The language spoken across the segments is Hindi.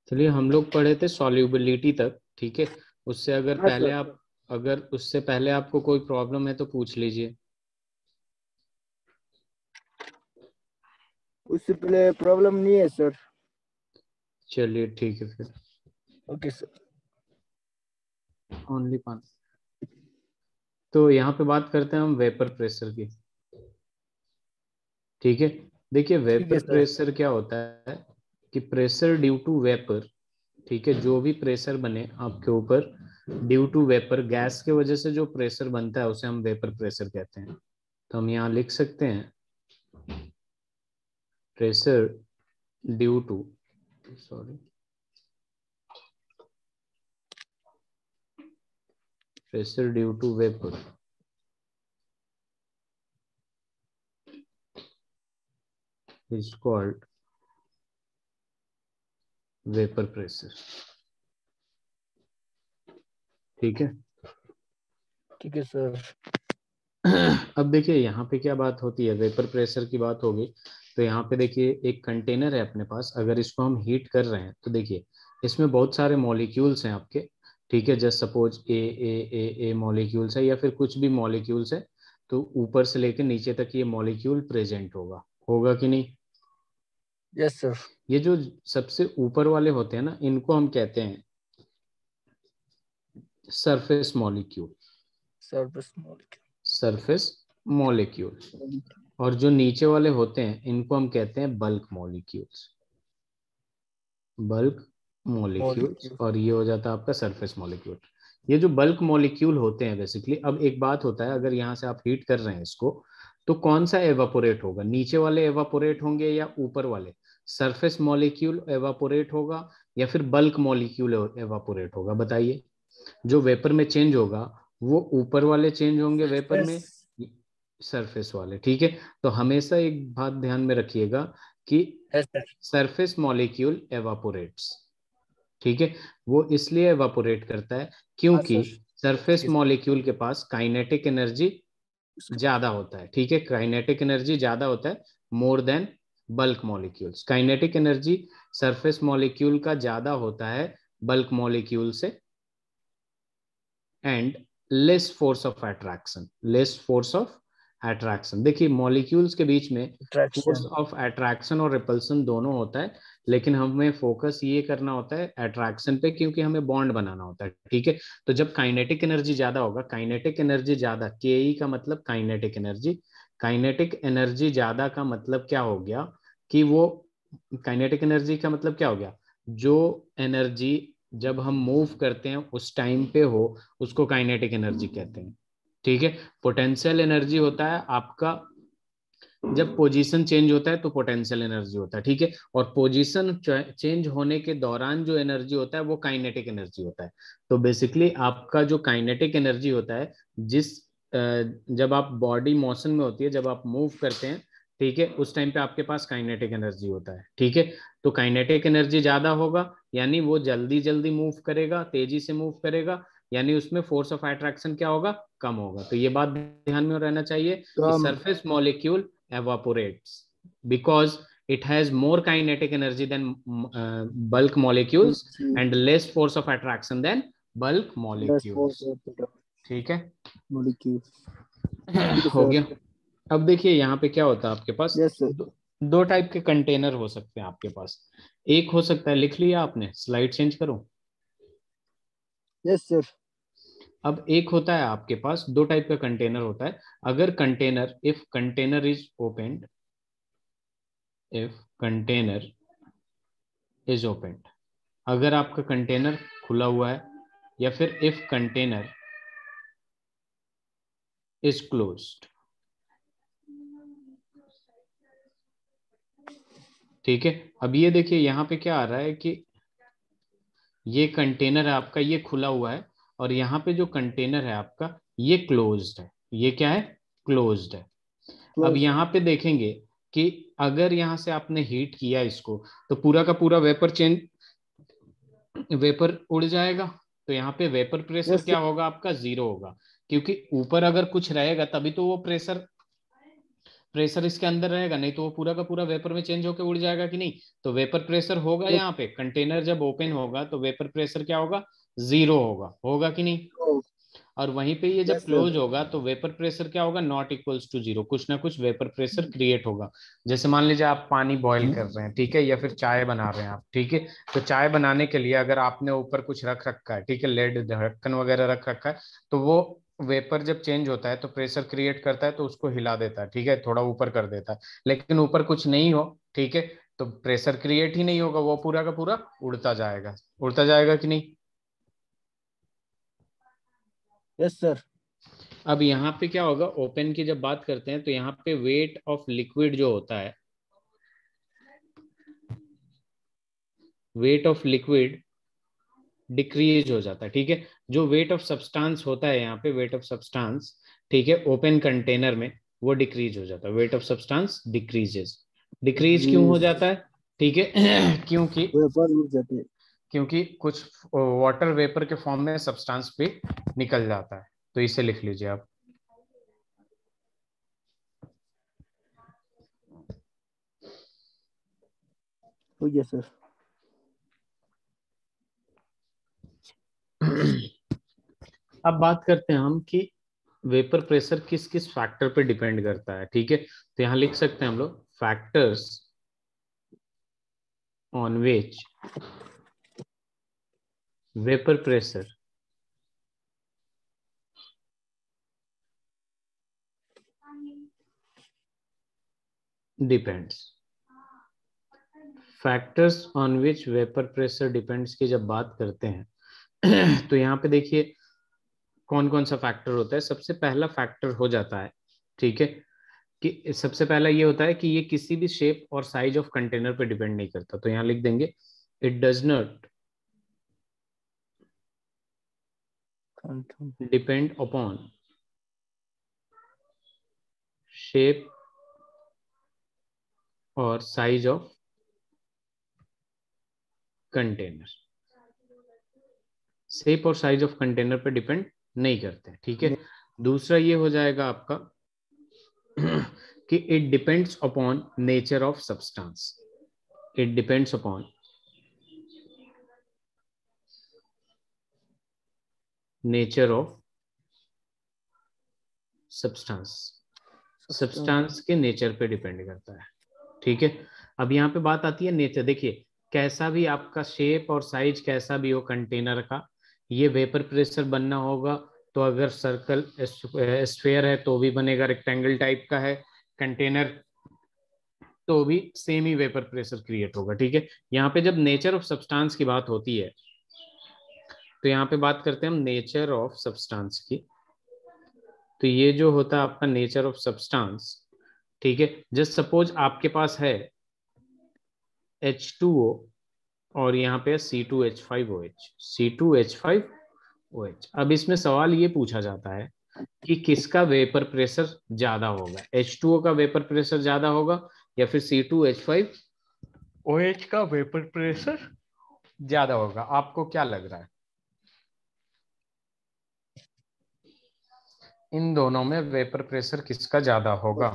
चलिए, हम लोग पढ़े थे सॉल्युबिलिटी तक, ठीक है। उससे अगर हाँ पहले सर। आप अगर उससे पहले आपको कोई प्रॉब्लम है तो पूछ लीजिए। उससे पहले प्रॉब्लम नहीं है सर। चलिए ठीक है फिर। Okay sir. ओनली 5। तो यहाँ पे बात करते हैं हम वेपर प्रेशर की, ठीक है। देखिए, ठीक है वेपर सर। प्रेशर क्या होता है कि प्रेशर ड्यू टू वेपर, ठीक है, जो भी प्रेशर बने आपके ऊपर ड्यू टू वेपर, गैस के वजह से जो प्रेशर बनता है उसे हम वेपर प्रेशर कहते हैं। तो हम यहाँ लिख सकते हैं pressure due to, sorry, pressure due to vapour is called vapour pressure, ठीक है। ठीक है सर। अब देखिए यहाँ पे क्या बात होती है, वेपर प्रेशर की बात होगी। तो यहाँ पे देखिए एक कंटेनर है अपने पास, अगर इसको हम हीट कर रहे हैं तो देखिए इसमें बहुत सारे मॉलिक्यूल्स हैं आपके, ठीक है। जस्ट सपोज ए मॉलिक्यूल्स है या फिर कुछ भी मॉलिक्यूल्स है, तो ऊपर से लेकर नीचे तक ये मॉलिक्यूल प्रेजेंट होगा, होगा कि नहीं। Yes sir. ये जो सबसे ऊपर वाले होते हैं ना, इनको हम कहते हैं surface molecule, service molecule. Surface molecule. और जो नीचे वाले होते हैं इनको हम कहते हैं bulk molecules, bulk molecules. Molecule. और ये हो जाता है आपका सरफेस मॉलिक्यूल। ये जो बल्क मॉलिक्यूल होते हैं बेसिकली, अब एक बात होता है, अगर यहाँ से आप हीट कर रहे हैं इसको, तो कौन सा एवापोरेट होगा, नीचे वाले एवापोरेट होंगे या ऊपर वाले, सरफेस मॉलिक्यूल एवापोरेट होगा या फिर बल्क मॉलिक्यूल एवापोरेट होगा, बताइए। जो वेपर में चेंज होगा वो ऊपर वाले चेंज होंगे वेपर सरफेस। में, सरफेस वाले, ठीक है। तो हमेशा एक बात ध्यान में रखिएगा कि यस सर। सरफेस मॉलिक्यूल एवापोरेट्स, ठीक है। वो इसलिए एवापोरेट करता है हाँ क्योंकि सर। ठीक सरफेस है मॉलिक्यूल के पास काइनेटिक एनर्जी सर। ज्यादा होता है, ठीक है, काइनेटिक एनर्जी ज्यादा होता है more than bulk molecules. Kinetic energy surface molecule का ज्यादा होता है बल्क मॉलिक्यूल से, and less force of attraction, less force of attraction. देखिए मॉलिक्यूल्स के बीच में फोर्स अट्रैक्शन। ऑफ अट्रैक्शन और रिपल्सन दोनों होता है, लेकिन हमें फोकस ये करना होता है अट्रैक्शन पे, क्योंकि हमें बॉन्ड बनाना होता है, ठीक है। तो जब काइनेटिक एनर्जी ज्यादा होगा, काइनेटिक एनर्जी ज्यादा, के ई का मतलब काइनेटिक एनर्जी, काइनेटिक एनर्जी ज्यादा का मतलब क्या हो गया कि वो, काइनेटिक एनर्जी का मतलब क्या हो गया, जो एनर्जी जब हम मूव करते हैं उस टाइम पे हो, उसको काइनेटिक एनर्जी कहते हैं, ठीक है। पोटेंशियल एनर्जी होता है आपका जब पोजीशन चेंज होता है, तो पोटेंशियल एनर्जी होता है, ठीक है। और पोजीशन चेंज होने के दौरान जो एनर्जी होता है वो काइनेटिक एनर्जी होता है। तो बेसिकली आपका जो काइनेटिक एनर्जी होता है, जिस जब आप बॉडी मोशन में होती है, जब आप मूव करते हैं, ठीक है, उस टाइम पे आपके पास काइनेटिक एनर्जी होता है, ठीक है। तो काइनेटिक एनर्जी ज्यादा होगा, यानी वो जल्दी जल्दी मूव करेगा, तेजी से मूव करेगा, यानी उसमें फोर्स ऑफ अट्रैक्शन क्या होगा, कम होगा। तो ये बात ध्यान में रहना चाहिए तो कि हम। Surface molecule evaporates because it has more kinetic energy than bulk molecules and less force of attraction than bulk less molecules, force of ठीक है। मॉलिक्यूल। ठीक है हो सर। गया। अब देखिए यहाँ पे क्या होता है आपके पास, यस सर। दो टाइप के कंटेनर हो सकते हैं आपके पास। एक हो सकता है, लिख लिया आपने, स्लाइड चेंज करो। Yes sir. अब एक होता है आपके पास, दो टाइप का कंटेनर होता है। अगर container, if container is opened, if container is opened, अगर आपका कंटेनर खुला हुआ है, या फिर इफ कंटेनर इज क्लोज्ड, ठीक है। अब ये देखिए यहाँ पे क्या आ रहा है कि ये कंटेनर है आपका, ये खुला हुआ है, और यहाँ पे जो कंटेनर है आपका ये क्लोज्ड है, ये क्या है, क्लोज्ड है। अब क्लोज। यहाँ पे देखेंगे कि अगर यहाँ से आपने हीट किया इसको, तो पूरा का पूरा वेपर चेंज वेपर उड़ जाएगा, तो यहाँ पे वेपर प्रेशर यस क्या होगा आपका, 0 होगा, क्योंकि ऊपर अगर कुछ रहेगा तभी तो वो प्रेशर प्रेशर इसके अंदर रहेगा, नहीं तो वो पूरा का पूरा वेपर में चेंज होकर उड़ जाएगा कि नहीं। तो वेपर प्रेशर होगा, यस। यहाँ पे कंटेनर जब ओपन होगा तो वेपर प्रेशर क्या होगा, 0 होगा, होगा कि नहीं। और वहीं पे ये जब यस सर। क्लोज होगा तो वेपर प्रेशर क्या होगा, नॉट इक्वल्स टू 0, कुछ ना कुछ वेपर प्रेशर क्रिएट होगा। जैसे मान लीजिए आप पानी बॉईल कर रहे हैं, ठीक है, या फिर चाय बना रहे हैं आप, ठीक है। तो चाय बनाने के लिए अगर आपने ऊपर कुछ रख रखा है, ठीक है, लेड ढक्कन वगैरह रख रखा है, तो वो वेपर जब चेंज होता है तो प्रेशर क्रिएट करता है, तो उसको हिला देता है, ठीक है, थोड़ा ऊपर कर देता है। लेकिन ऊपर कुछ नहीं हो, ठीक है, तो प्रेशर क्रिएट ही नहीं होगा, वो पूरा का पूरा उड़ता जाएगा कि नहीं। Yes sir. अब यहाँ पे क्या होगा, ओपन की जब बात करते हैं तो यहाँ पे वेट ऑफ लिक्विड जो होता है, वेट ऑफ लिक्विड डिक्रीज हो जाता है, ठीक है। जो वेट ऑफ सब्सटेंस होता है यहाँ पे, वेट ऑफ सब्सटेंस, ठीक है, ओपन कंटेनर में, वो डिक्रीज हो जाता है, weight of substance decreases. Decrease क्यों हो यस। जाता है, ठीक है क्योंकि वेपर उड़ जाते हैं। क्योंकि कुछ वाटर वेपर के फॉर्म में सब्सटेंस पे निकल जाता है, तो इसे लिख लीजिए आप। हो गया सर। अब बात करते हैं हम कि वेपर प्रेशर किस किस फैक्टर पे डिपेंड करता है, ठीक है। तो यहाँ लिख सकते हैं हम लोग, factors on which vapour pressure depends. Factors on which vapour pressure depends की जब बात करते हैं तो यहाँ पे देखिए कौन कौन सा फैक्टर होता है। सबसे पहला फैक्टर हो जाता है, ठीक है, कि सबसे पहला ये होता है कि ये किसी भी शेप और साइज ऑफ कंटेनर पे डिपेंड नहीं करता, तो यहाँ लिख देंगे, it does not confirm. Depend upon shape और साइज ऑफ कंटेनर। शेप और साइज ऑफ कंटेनर पे डिपेंड नहीं करते, ठीक है। दूसरा ये हो जाएगा आपका कि it depends upon nature of substance. It depends upon nature of substance. Substance के नेचर पे डिपेंड करता है, ठीक है। अब यहाँ पे बात आती है नेचर, देखिए कैसा भी आपका शेप और साइज कैसा भी हो कंटेनर का, ये वेपर प्रेशर बनना होगा। तो अगर सर्कल स्फेयर है तो भी बनेगा, रेक्टेंगल टाइप का है कंटेनर तो भी सेम ही वेपर प्रेशर क्रिएट होगा, ठीक है। यहाँ पे जब नेचर ऑफ सब्सटेंस की बात होती है तो यहाँ पे बात करते हैं हम नेचर ऑफ सब्सटेंस की। तो ये जो होता है आपका नेचर ऑफ सब्सटेंस, ठीक है, जस्ट सपोज आपके पास है H2O और यहाँ पे C2H5OH, C2H5OH। अब इसमें सवाल ये पूछा जाता है कि किसका वेपर प्रेशर ज्यादा होगा, H2O का वेपर प्रेशर ज्यादा होगा या फिर C2H5OH का वेपर प्रेशर ज्यादा होगा। आपको क्या लग रहा है इन दोनों में वेपर प्रेशर किसका ज्यादा होगा।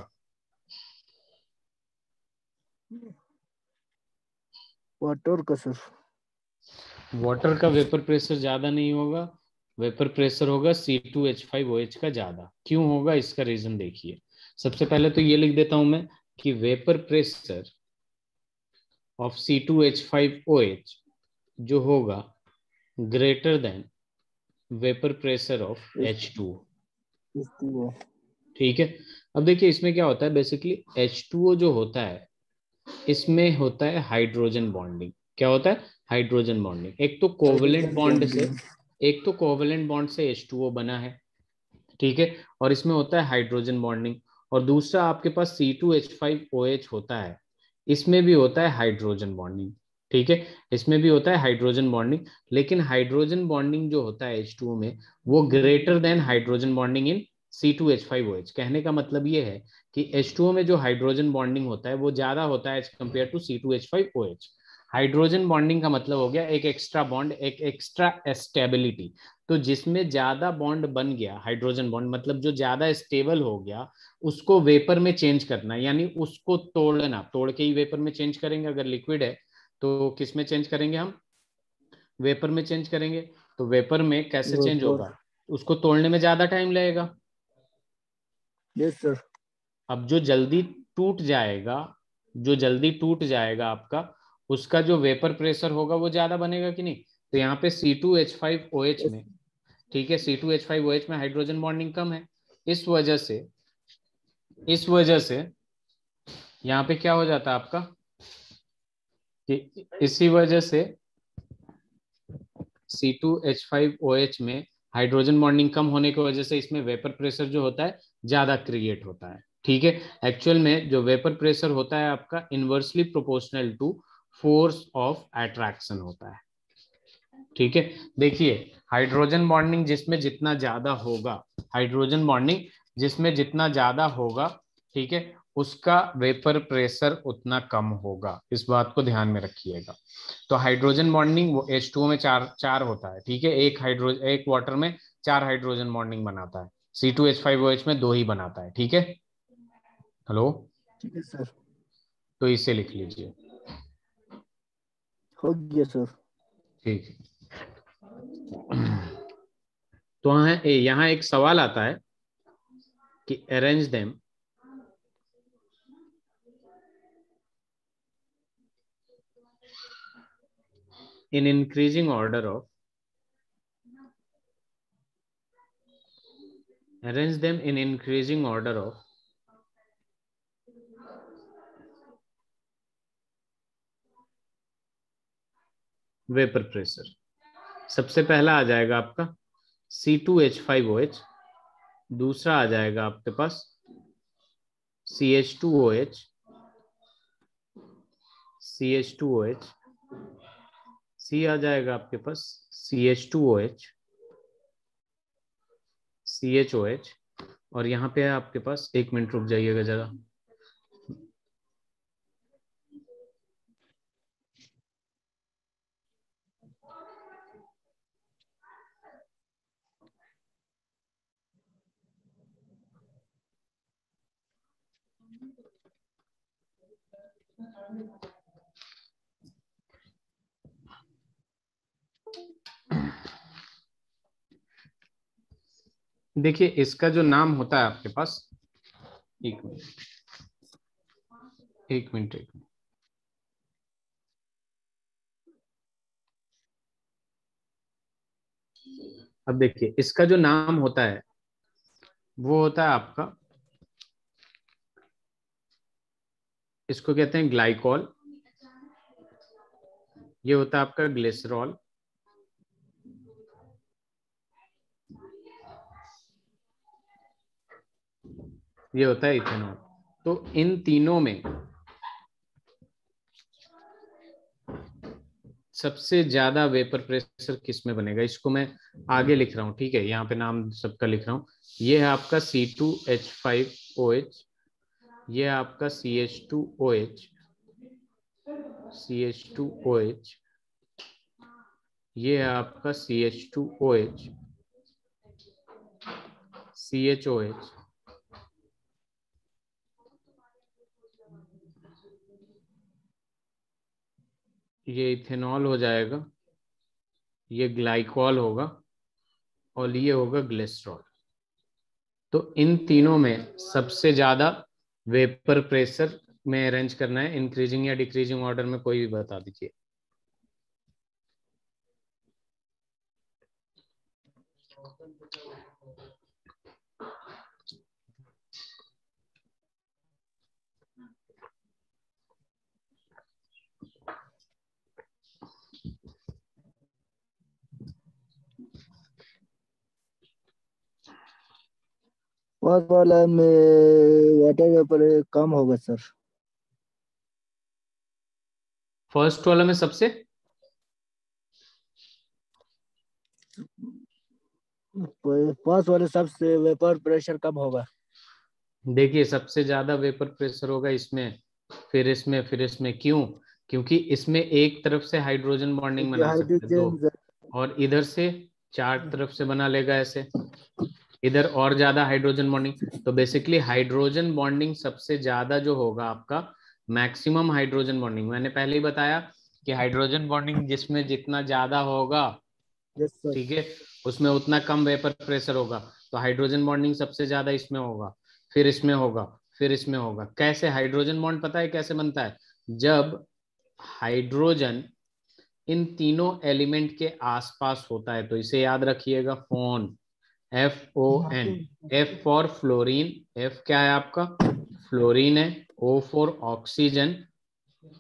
वाटर का सर। वाटर का वेपर प्रेशर ज्यादा नहीं होगा, वेपर प्रेशर होगा C2H5OH का ज्यादा। क्यों होगा, इसका रीजन देखिए। सबसे पहले तो ये लिख देता हूं मैं कि वेपर प्रेशर ऑफ C2H5OH जो होगा greater than vapour pressure of H2O, ठीक है। अब देखिए इसमें क्या होता है, बेसिकली H2O जो होता है इसमें होता है हाइड्रोजन बॉन्डिंग। क्या होता है, हाइड्रोजन बॉन्डिंग। Hydrogen bonding. एक तो कोवेलेंट बॉन्ड से H2O बना है, ठीक है, और इसमें होता है हाइड्रोजन बॉन्डिंग। और दूसरा आपके पास C2H5OH होता है, इसमें भी होता है हाइड्रोजन बॉन्डिंग, ठीक है, इसमें भी होता है हाइड्रोजन बॉन्डिंग। लेकिन हाइड्रोजन बॉन्डिंग जो होता है H2O में वो greater than hydrogen bonding in C2H5OH। कहने का मतलब ये है कि H2O में जो हाइड्रोजन बॉन्डिंग होता है वो ज्यादा होता है as compared to C2H5OH। Hydrogen bonding का मतलब हो गया एक एक्स्ट्रा बॉन्ड, एक एक्स्ट्रा स्टेबिलिटी। तो जिसमें ज्यादा बॉन्ड बन गया, हाइड्रोजन बॉन्ड मतलब जो ज्यादा स्टेबल हो गया, उसको वेपर में चेंज करना, यानी उसको तोड़ना, तोड़ के ही वेपर में चेंज करेंगे। अगर लिक्विड है तो किस में चेंज करेंगे हम? वेपर में चेंज करेंगे। तो वेपर में कैसे चेंज वेपर। होगा? उसको तोड़ने में ज्यादा टाइम लगेगा। Yes sir. अब जो जल्दी टूट जाएगा, जो जल्दी टूट जाएगा आपका, उसका जो वेपर प्रेशर होगा वो ज्यादा बनेगा कि नहीं? तो यहाँ पे C2H5OH यस। में, ठीक है, C2H5OH में हाइड्रोजन बॉन्डिंग कम है। इस वजह से, इस वजह से यहाँ पे क्या हो जाता है आपका कि इसी वजह से C2H5OH में हाइड्रोजन बॉन्डिंग कम होने की वजह से इसमें वेपर प्रेशर जो होता है ज्यादा क्रिएट होता है। ठीक है। एक्चुअल में जो वेपर प्रेशर होता है आपका inversely proportional to force of attraction होता है। ठीक है। देखिए, हाइड्रोजन बॉन्डिंग जिसमें जितना ज्यादा होगा, हाइड्रोजन बॉन्डिंग जिसमें जितना ज्यादा होगा, ठीक है, उसका वेपर प्रेशर उतना कम होगा। इस बात को ध्यान में रखिएगा। तो हाइड्रोजन बॉन्डिंग वो H2O में चार चार होता है। ठीक है, एक वाटर में चार हाइड्रोजन बॉन्डिंग बनाता है, C2H5OH में दो ही बनाता है। ठीक है। हेलो। ठीक है सर। तो इसे लिख लीजिए। हो गया सर। ठीक है। तो यहाँ एक सवाल आता है कि arrange them in increasing order of, arrange them in increasing order of vapour pressure. सबसे पहला आ जाएगा आपका C2H5OH, दूसरा आ जाएगा आपके पास CH2OH, CH2OH, C आ जाएगा आपके पास CH2OH, CHOH, और यहाँ पे है आपके पास, एक मिनट रुक जाइएगा जरा। देखिए, इसका जो नाम होता है आपके पास, एक मिनट, एक मिनट, एक मिनट। अब देखिए, इसका जो नाम होता है वो होता है आपका, इसको कहते हैं ग्लाइकॉल। ये होता है आपका ग्लिसरॉल। ये होता है इथेनॉल। तो इन तीनों में सबसे ज्यादा वेपर प्रेशर किस में बनेगा? इसको मैं आगे लिख रहा हूँ, ठीक है, यहाँ पे नाम सबका लिख रहा हूँ। ये है आपका C2H5OH, ये है आपका CH2OH, CH2OH, ये है आपका CH2OH, CHOH, ये इथेनॉल हो जाएगा, ये ग्लाइकॉल होगा, और ये होगा ग्लिसरॉल। तो इन तीनों में सबसे ज्यादा वेपर प्रेशर में अरेंज करना है, इंक्रीजिंग या डिक्रीजिंग ऑर्डर में, कोई भी बता दीजिए। फर्स्ट वाला में वाटर वेपर कम होगा सर। फर्स्ट वाला में सबसे, फर्स्ट वाले सबसे वेपर प्रेशर कम होगा। देखिए सबसे ज्यादा वेपर प्रेशर होगा इसमें, फिर इसमें, फिर इसमें। क्यों? क्योंकि इसमें एक तरफ से हाइड्रोजन बॉन्डिंग क्योंकि बना सकते हैं, दो, हाइड्रोजन और इधर से चार तरफ से बना लेगा ऐसे, इधर और ज्यादा हाइड्रोजन बॉन्डिंग। तो बेसिकली हाइड्रोजन बॉन्डिंग सबसे ज्यादा जो होगा आपका, मैक्सिमम हाइड्रोजन बॉन्डिंग, मैंने पहले ही बताया कि हाइड्रोजन बॉन्डिंग जिसमें जितना ज्यादा होगा, यस सर। ठीक है, उसमें उतना कम वेपर प्रेशर होगा। तो हाइड्रोजन बॉन्डिंग सबसे ज्यादा इसमें होगा, फिर इसमें होगा, फिर इसमें होगा। कैसे हाइड्रोजन बॉन्ड पता है कैसे बनता है? जब हाइड्रोजन इन तीनों एलिमेंट के आसपास होता है, तो इसे याद रखिएगा, phone, FON। F for fluorine, F क्या है आपका? फ्लोरीन है। O फॉर ऑक्सीजन,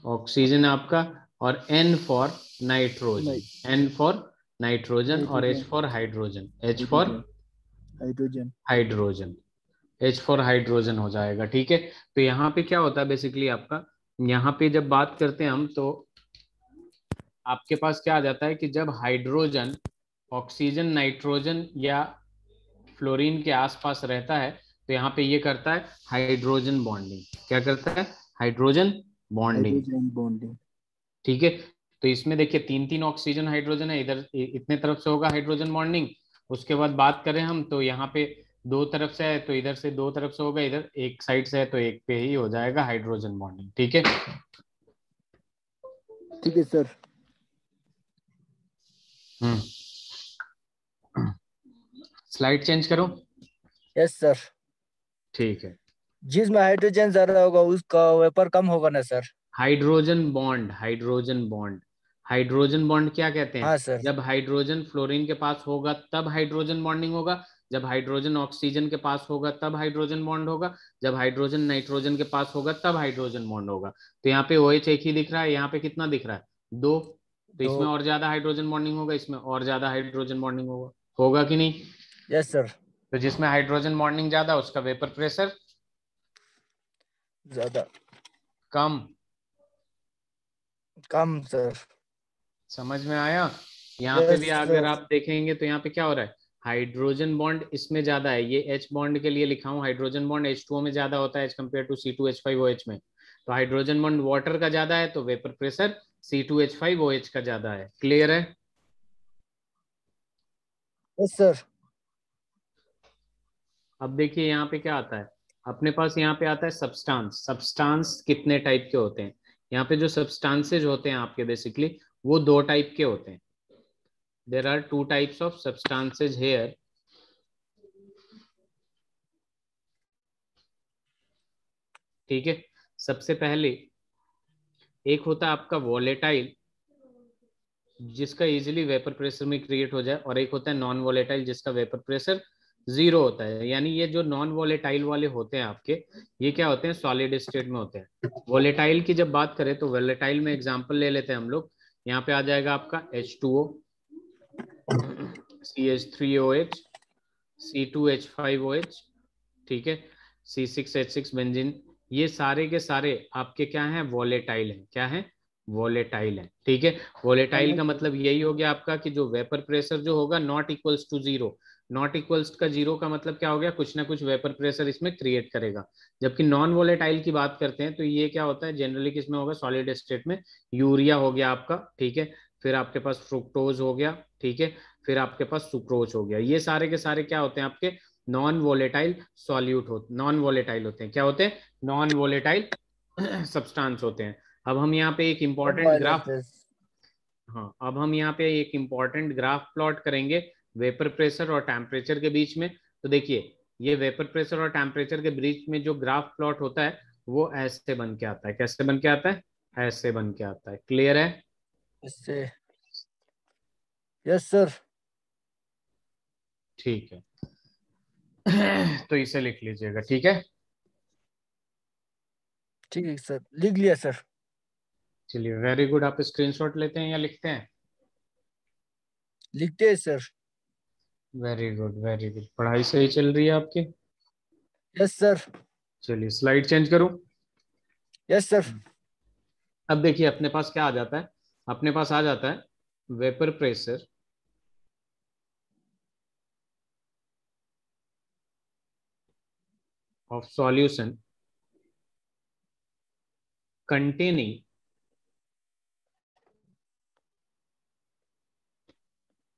ऑक्सीजन आपका, और N फॉर नहीं, नाइट्रोजन, N फॉर नाइट्रोजन, और H nitrogen, for hydrogen, H for hydrogen, hydrogen. Hydrogen, H for hydrogen हो जाएगा। ठीक है, तो यहाँ पे क्या होता है बेसिकली आपका, यहाँ पे जब बात करते हैं हम, तो आपके पास क्या आ जाता है कि जब हाइड्रोजन ऑक्सीजन, नाइट्रोजन या फ्लोरीन के आसपास रहता है, तो यहाँ पे ये करता है हाइड्रोजन बॉन्डिंग। क्या करता है? Hydrogen bonding. Hydrogen bonding. ठीक है, तो इसमें देखिए तीन तीन ऑक्सीजन हाइड्रोजन है, इधर इतने तरफ से होगा हाइड्रोजन बॉन्डिंग। उसके बाद बात करें हम, तो यहाँ पे दो तरफ से है, तो इधर से दो तरफ से होगा, इधर एक साइड से है, तो एक पे ही हो जाएगा हाइड्रोजन बॉन्डिंग। ठीक है। ठीक है सर। हम्म। स्लाइड चेंज करो। Yes sir. ठीक है। जिसमें हाइड्रोजन ज्यादा होगा उसका वेपर कम होगा ना sir? Hydrogen bond, hydrogen bond, hydrogen bond क्या कहते हैं? हाँ सर। जब हाइड्रोजन फ्लोरीन के पास होगा तब हाइड्रोजन बॉन्डिंग होगा, जब हाइड्रोजन ऑक्सीजन के पास होगा तब हाइड्रोजन बॉन्ड होगा, जब हाइड्रोजन नाइट्रोजन के पास होगा तब हाइड्रोजन बॉन्ड होगा। तो यहाँ पे OH एक ही दिख रहा है, यहाँ पे कितना दिख रहा है? दो। तो दो। इसमें और ज्यादा हाइड्रोजन बॉन्डिंग होगा, इसमें और ज्यादा हाइड्रोजन बॉन्डिंग होगा, होगा कि नहीं? Yes sir. तो जिसमें हाइड्रोजन बॉन्डिंग ज्यादा, उसका वेपर प्रेशर ज्यादा। कम। कम सर। समझ में आया? यहाँ पे यस भी अगर सर। आप देखेंगे तो यहाँ पे क्या हो रहा है, हाइड्रोजन बॉन्ड इसमें ज्यादा है, ये H बॉन्ड के लिए लिखा हूँ, हाइड्रोजन बॉन्ड H2O में ज्यादा होता है एज कम्पेयर टू C2H5OH में। तो हाइड्रोजन बॉन्ड वाटर का ज्यादा है, तो वेपर प्रेशर C2H5OH का ज्यादा है। क्लियर है? Yes sir. अब देखिए यहाँ पे क्या आता है, अपने पास यहाँ पे आता है सब्सटेंस। सब्सटेंस कितने टाइप के होते हैं? यहाँ पे जो सब्सटेंसेज होते हैं आपके बेसिकली, वो दो टाइप के होते हैं। There are two types of substances here. ठीक है, सबसे पहले एक होता है आपका वोलेटाइल, जिसका इजीली वेपर प्रेशर में क्रिएट हो जाए, और एक होता है नॉन वोलेटाइल, जिसका वेपर प्रेशर जीरो होता है। यानी ये जो नॉन वोलेटाइल वाले होते हैं आपके, ये क्या होते हैं, सॉलिड स्टेट में होते हैं। वोलेटाइल की जब बात करें, तो वोलेटाइल में एग्जांपल ले लेते हैं हम लोग। यहाँ पे आ जाएगा आपका H2O, CH3OH, C2H5OH, ठीक है, C6H6 बेंजीन। ये सारे के सारे आपके क्या हैं, वोलेटाइल हैं। क्या हैं? वोलेटाइल है। ठीक है, वोलेटाइल समझ का गए। मतलब यही हो गया आपका कि जो वेपर प्रेशर जो होगा not equals to zero. Not equals का जीरो का मतलब क्या हो गया, कुछ ना कुछ वेपर प्रेशर इसमें क्रिएट करेगा। जबकि नॉन वोलेटाइल की बात करते हैं, तो ये क्या होता है जनरली, किसमें होगा, सॉलिड स्टेट में। यूरिया हो गया आपका, ठीक है, फिर आपके पास फ्रुक्टोज हो गया, ठीक है, फिर आपके पास सुक्रोज हो गया। ये सारे के सारे क्या होते हैं आपके, नॉन वोलेटाइल सॉल्यूट होते, नॉन वोलेटाइल होते हैं। क्या होते हैं? नॉन वोलेटाइल सब्सटेंस होते हैं। अब हम यहाँ पे एक कम इंपॉर्टेंट ग्राफ, वाइलेंसेस। हाँ, अब हम यहाँ पे एक इंपॉर्टेंट ग्राफ प्लॉट करेंगे वेपर प्रेशर और टेम्परेचर के बीच में। तो देखिए, ये वेपर प्रेशर और टेम्परेचर के बीच में जो ग्राफ प्लॉट होता है, वो ऐसे बन के आता है। कैसे बन के आता है? ऐसे बन के आता है। क्लियर है? इससे। Yes sir. ठीक है। तो इसे लिख लीजिएगा, ठीक है। ठीक है सर, लिख लिया सर। चलिए, वेरी गुड। आप स्क्रीनशॉट लेते हैं या लिखते हैं? लिखते हैं sir. Very good, very good. पढ़ाई सही चल रही है आपकी? Yes sir. चलिए, स्लाइड चेंज करूं। Yes sir. अब देखिए अपने पास क्या आ जाता है, अपने पास आ जाता है vapour pressure of solution containing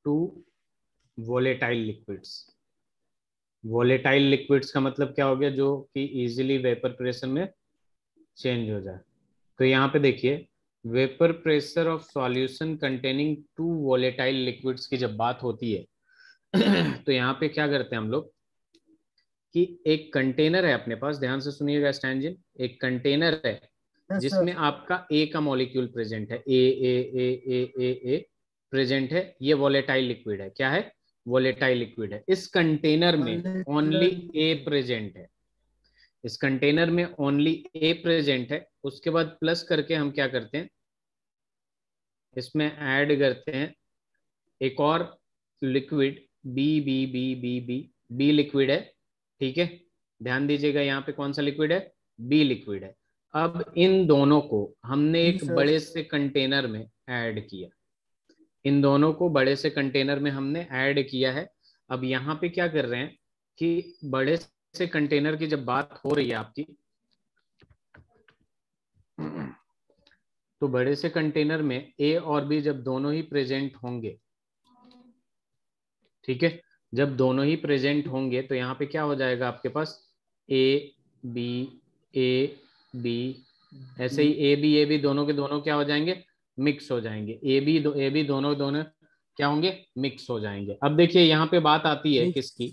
two volatile liquids. Volatile liquids का मतलब क्या हो गया, जो कि इजीली वेपर प्रेशर में चेंज हो जाए। तो यहाँ पे देखिए, vapour pressure of solution containing two volatile liquids की जब बात होती है तो यहाँ पे क्या करते हैं हम लोग कि एक कंटेनर है अपने पास, ध्यान से सुनिएगा स्टैंजिन, एक कंटेनर है यस सर। जिसमें आपका ए का मॉलिक्यूल प्रेजेंट है, ए प्रेजेंट है। ये वोलेटाइल लिक्विड है, क्या है, वोलेटाइल लिक्विड है। इस कंटेनर में ओनली ए प्रेजेंट है, इस कंटेनर में ओनली ए प्रेजेंट है। उसके बाद प्लस करके हम क्या करते हैं, इसमें ऐड करते हैं एक और लिक्विड, बी लिक्विड है, ठीक है। ध्यान दीजिएगा यहाँ पे कौन सा लिक्विड है, बी लिक्विड है। अब इन दोनों को हमने जी एक सर। बड़े से कंटेनर में ऐड किया, इन दोनों को बड़े से कंटेनर में हमने ऐड किया है। अब यहाँ पे क्या कर रहे हैं कि बड़े से कंटेनर की जब बात हो रही है आपकी, तो बड़े से कंटेनर में ए और बी जब दोनों ही प्रेजेंट होंगे, ठीक है, जब दोनों ही प्रेजेंट होंगे तो यहाँ पे क्या हो जाएगा आपके पास, ए बी ऐसे ही ए बी दोनों के दोनों क्या हो जाएंगे, मिक्स हो जाएंगे। ए बी दोनों दोनों क्या होंगे, मिक्स हो जाएंगे। अब देखिए यहाँ पे बात आती है किसकी,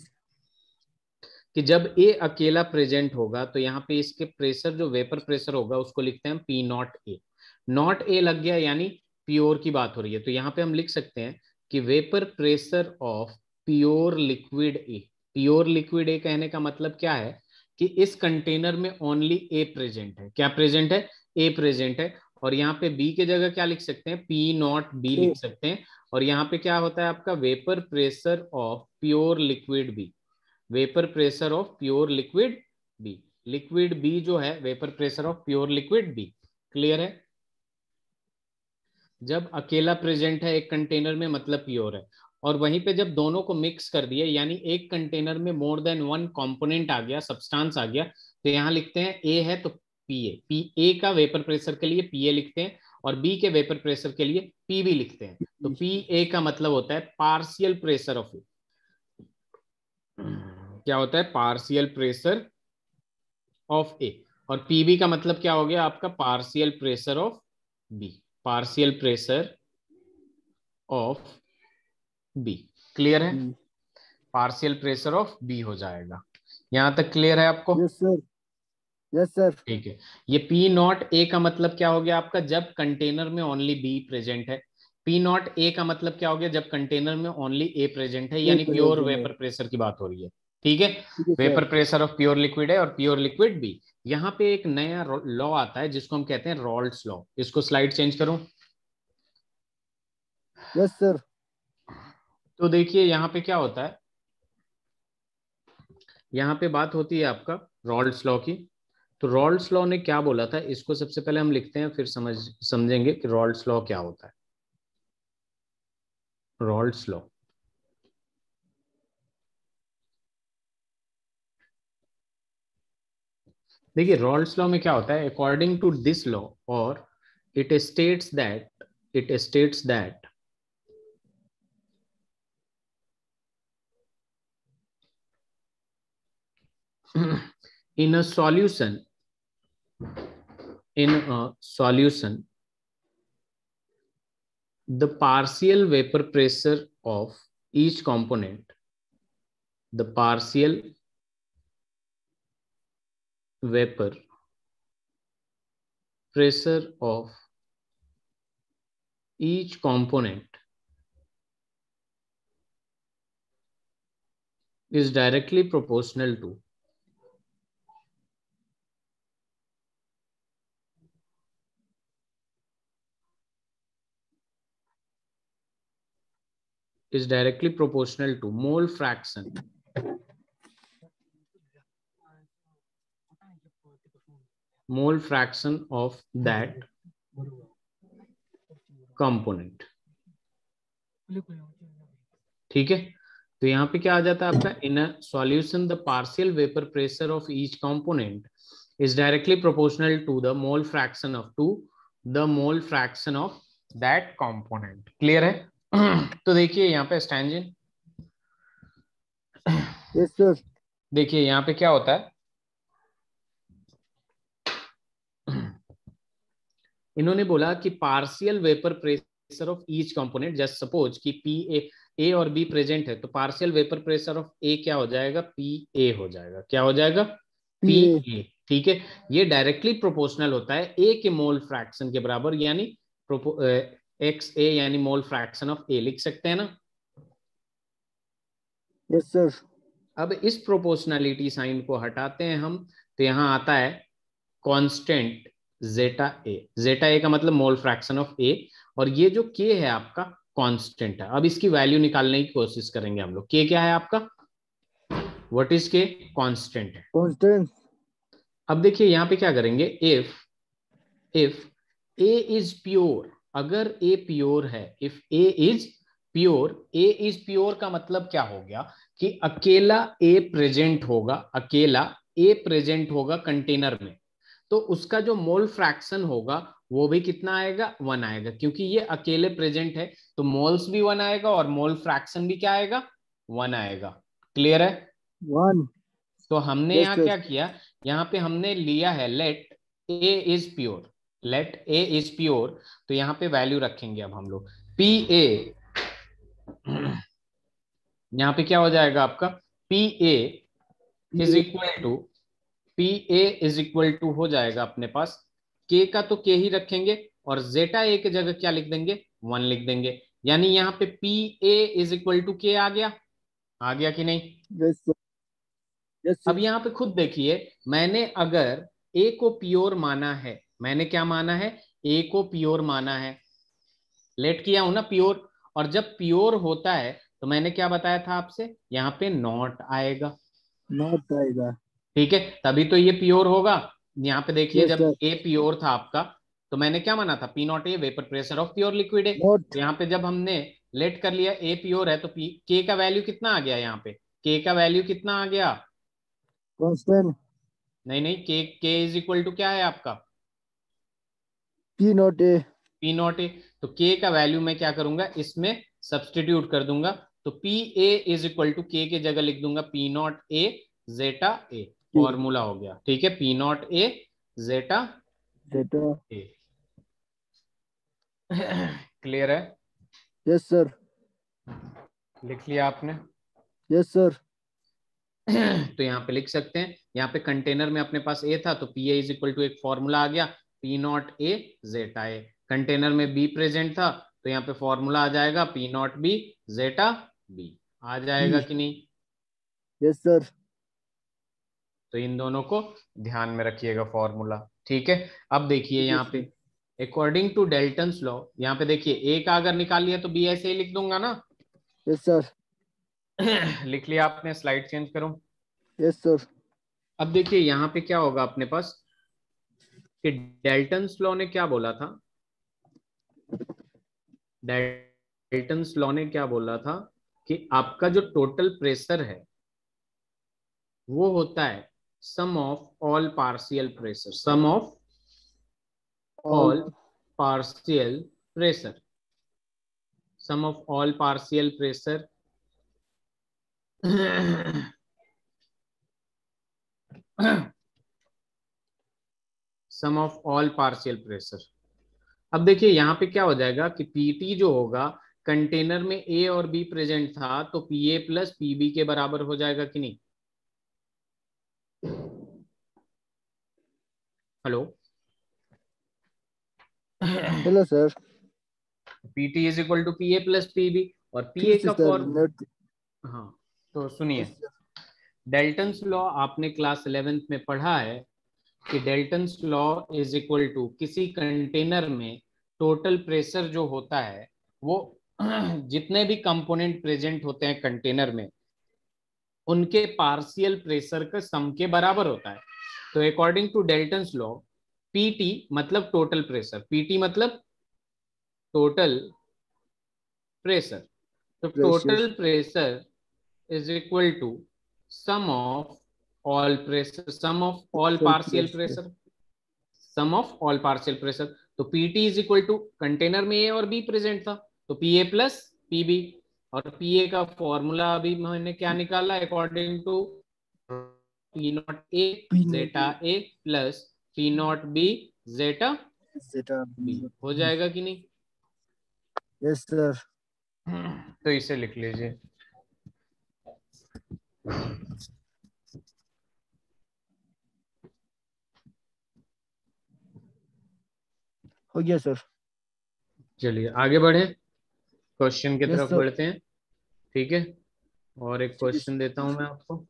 कि जब ए अकेला प्रेजेंट होगा तो यहाँ पे इसके प्रेशर, जो वेपर प्रेशर होगा उसको लिखते हैं P not a. Not a लग गया यानी प्योर की बात हो रही है, तो यहाँ पे हम लिख सकते हैं कि vapour pressure of pure liquid A. Pure liquid A कहने का मतलब क्या है कि इस कंटेनर में ओनली ए प्रेजेंट है। क्या प्रेजेंट है, ए प्रेजेंट है। और यहाँ पे बी की जगह क्या लिख सकते हैं, पी नॉट बी लिख सकते हैं। और यहाँ पे क्या होता है आपका, vapour pressure of pure liquid B, vapour pressure of pure liquid B. Liquid B जो है vapour pressure of pure liquid B. Clear है, जब अकेला प्रेजेंट है एक कंटेनर में मतलब प्योर है। और वहीं पे जब दोनों को मिक्स कर दिए, यानी एक कंटेनर में मोर देन वन कंपोनेंट आ गया, सब्सटेंस आ गया, तो यहाँ लिखते हैं ए है तो पी ए का वेपर प्रेशर के लिए पी ए लिखते हैं, और बी के वेपर प्रेशर के लिए पी बी लिखते हैं। तो पी ए का मतलब होता है पार्शियल प्रेशर ऑफ ए। क्या होता है, पार्शियल प्रेशर ऑफ ए। और पीबी का मतलब क्या हो गया आपका, partial pressure of B, partial pressure of B. Clear है, पार्शियल प्रेशर ऑफ बी हो जाएगा। यहां तक क्लियर है आपको, यस सर। Yes sir. ठीक है। ये पी नॉट ए का मतलब क्या हो गया आपका, जब कंटेनर में ओनली बी प्रेजेंट है। पी नॉट ए का मतलब क्या हो गया, जब कंटेनर में ओनली ए प्रेजेंट है, यानी प्योर वेपर प्रेशर की बात हो रही है, ठीक है। ठीक है vapour sir. Pressure of pure liquid है और प्योर लिक्विड बी। यहाँ पे एक नया लॉ आता है जिसको हम कहते हैं रॉल्ड्स लॉ। इसको स्लाइड चेंज करूं, यस सर। तो देखिए यहाँ पे क्या होता है, यहाँ पे बात होती है आपका रॉल्ड्स लॉ की। तो रॉल्ड्स लॉ ने क्या बोला था, इसको सबसे पहले हम लिखते हैं, फिर समझेंगे कि रॉल्ड्स लॉ क्या होता है। रॉल्ड्स लॉ, देखिए रॉल्ड्स लॉ में क्या होता है, अकॉर्डिंग टू दिस लॉ, और it states that in a solution in a solution the partial vapor pressure of each component, the partial vapor pressure of each component is directly proportional to mole fraction of that component, ठीक है। तो यहाँ पे क्या आ जाता है आपका, in a solution the partial vapour pressure of each component is directly proportional to the mole fraction of that component. Clear है, तो देखिए यहाँ पे स्टैंजिन, यस सर। देखिए यहाँ पे क्या होता है, इन्होंने बोला कि partial vapour pressure of each component, just suppose कि पी ए और बी प्रेजेंट है, तो पार्शियल वेपर प्रेशर ऑफ ए क्या हो जाएगा, पी ए हो जाएगा, क्या हो जाएगा, पी पी ए। ए। ठीक है, ये डायरेक्टली प्रोपोर्शनल होता है ए के मोल फ्रैक्शन के बराबर, यानी एक्स ए यानी मोल फ्रैक्शन ऑफ ए लिख सकते हैं ना। Yes sir. अब इस प्रोपोर्शनलिटी साइन को हटाते हैं हम, तो यहां आता है कांस्टेंट जेटा ए का मतलब मोल फ्रैक्शन ऑफ ए, और ये जो के है आपका कांस्टेंट है। अब इसकी वैल्यू निकालने की कोशिश करेंगे हम लोग। के क्या है आपका, व्हाट इज के, कांस्टेंट है। कांस्टेंट। अब देखिए यहाँ पे क्या करेंगे, इफ ए इज प्योर, अगर ए प्योर है, if A is pure, A is pure का मतलब क्या हो गया कि अकेला ए प्रेजेंट होगा, अकेला ए प्रेजेंट होगा कंटेनर में, तो उसका जो मोल फ्रैक्शन होगा वो भी कितना आएगा, 1 आएगा, क्योंकि ये अकेले प्रेजेंट है, तो मोल्स भी 1 आएगा और मोल फ्रैक्शन भी क्या आएगा, 1 आएगा। क्लियर है। वन। तो हमने यस यहाँ सर। क्या किया, यहाँ पे हमने लिया है let A is pure, let A is pure, तो यहाँ पे वैल्यू रखेंगे अब हम लोग, पी ए, यहाँ पे क्या हो जाएगा आपका, P A is P A. Equal to, P A is equal to हो जाएगा अपने पास, के का तो के ही रखेंगे और जेटा ए की जगह क्या लिख देंगे, 1 लिख देंगे, यानी यहाँ पे P A is equal to K आ गया, आ गया कि नहीं। Yes sir. यस अब सर। यहाँ पे खुद देखिए, मैंने अगर ए को प्योर माना है, मैंने क्या माना है, ए को प्योर माना है, लेट किया हूं ना प्योर, और जब प्योर होता है तो मैंने क्या बताया था आपसे, यहाँ पे नॉट आएगा। नॉट आएगा। ठीक है, तभी तो ये प्योर होगा। यहाँ पे देखिए यस जब सर। ए प्योर था आपका, तो मैंने क्या माना था, P not a vapour pressure of pure liquid है, नॉट। तो यहाँ पे जब हमने लेट कर लिया ए प्योर है, तो पी के का वैल्यू कितना आ गया, यहाँ पे के का वैल्यू कितना आ गया, कांस्टेंट। नहीं नहीं, के इज इक्वल टू क्या है आपका, P not A. P not a, तो के का वैल्यू मैं क्या करूंगा, इसमें सब्सटीट्यूट कर दूंगा, तो P A is equal to K की जगह लिख दूंगा P not A zeta A, P formula हो गया। ठीक है, P not A zeta zeta. A. Clear है, यस सर। लिख लिया आपने। Yes sir. तो यहाँ पे लिख सकते हैं, यहाँ पे कंटेनर में अपने पास ए था, तो P A is equal to एक फॉर्मूला आ गया, P not A zeta A. Container में बी प्रेजेंट था, तो यहाँ पे फॉर्मूला आ जाएगा P naught B zeta B, आ जाएगा बी। कि नहीं। Yes sir. तो इन दोनों को ध्यान में रखिएगा फॉर्मूला। ठीक है, अब देखिए यस यहाँ पे sir. According to Dalton's law, यहाँ पे देखिए ए का अगर निकाल लिया तो बी ऐसे ही लिख दूंगा ना। Yes sir. लिख लिया आपने, स्लाइड चेंज करूं। Yes sir. अब देखिए यहाँ पे क्या होगा अपने पास, कि डेल्टन्स लॉ ने क्या बोला था, डेल्टन्स लॉ ने क्या बोला था कि आपका जो टोटल प्रेशर है वो होता है sum of all partial pressure, sum of all. All partial pressure, sum of all partial pressure. Sum of all partial pressure. अब देखिए यहाँ पे क्या हो जाएगा कि पीटी जो होगा, कंटेनर में ए और बी प्रेजेंट था, तो पी ए प्लस पीबी के बराबर हो जाएगा कि नहीं। Hello. Hello sir. PT is equal to P A plus PB, और फिर पीए से का सर फॉर्म, नेट। हाँ तो सुनिए, यस सर। डेल्टन्स लॉ आपने क्लास 11th में पढ़ा है कि Dalton's law is equal to किसी कंटेनर में टोटल प्रेशर जो होता है वो जितने भी कंपोनेंट प्रेजेंट होते हैं कंटेनर में उनके पार्शियल प्रेशर का सम के बराबर होता है। तो according to Dalton's law, PT मतलब टोटल प्रेशर, पीटी मतलब टोटल प्रेशर, तो pressure. Total pressure is equal to sum of all pressure, sum of all self partial pressure. Pressure, sum of all partial pressure. तो PT is equal to container में ए और बी प्रेजेंट था, तो पी ए प्लस पीबी। और पीए का फॉर्मूला अभी मैंने क्या निकाला, according to P not A P naught zeta A plus P naught B zeta zeta B. B. हो जाएगा कि नहीं? Yes sir. तो इसे लिख लीजिए। हो गया सर। चलिए आगे बढ़े, क्वेश्चन की यस तरफ सर। बढ़ते हैं। ठीक है, और एक ठीक है क्वेश्चन देता हूं मैं आपको।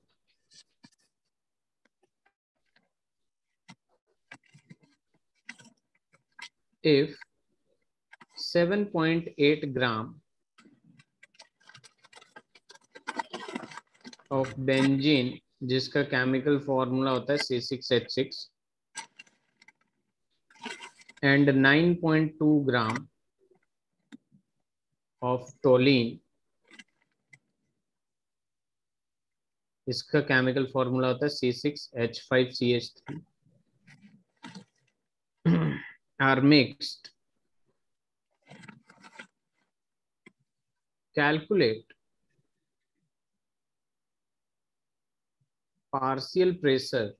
इफ 7.8 ग्राम ऑफ बेंजीन, जिसका केमिकल फॉर्मूला होता है C6H6, and 9.2 gram of toluene, इसका केमिकल फॉर्मूला होता है C6H5CH3, are mixed, calculate partial pressure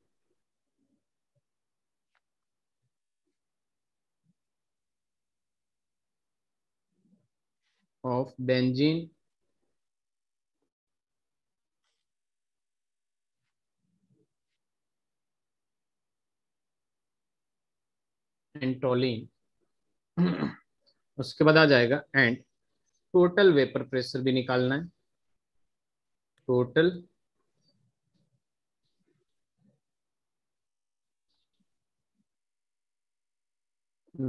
of benzene and toluene। उसके बाद आ जाएगा एंड टोटल वेपर प्रेशर भी निकालना है। Total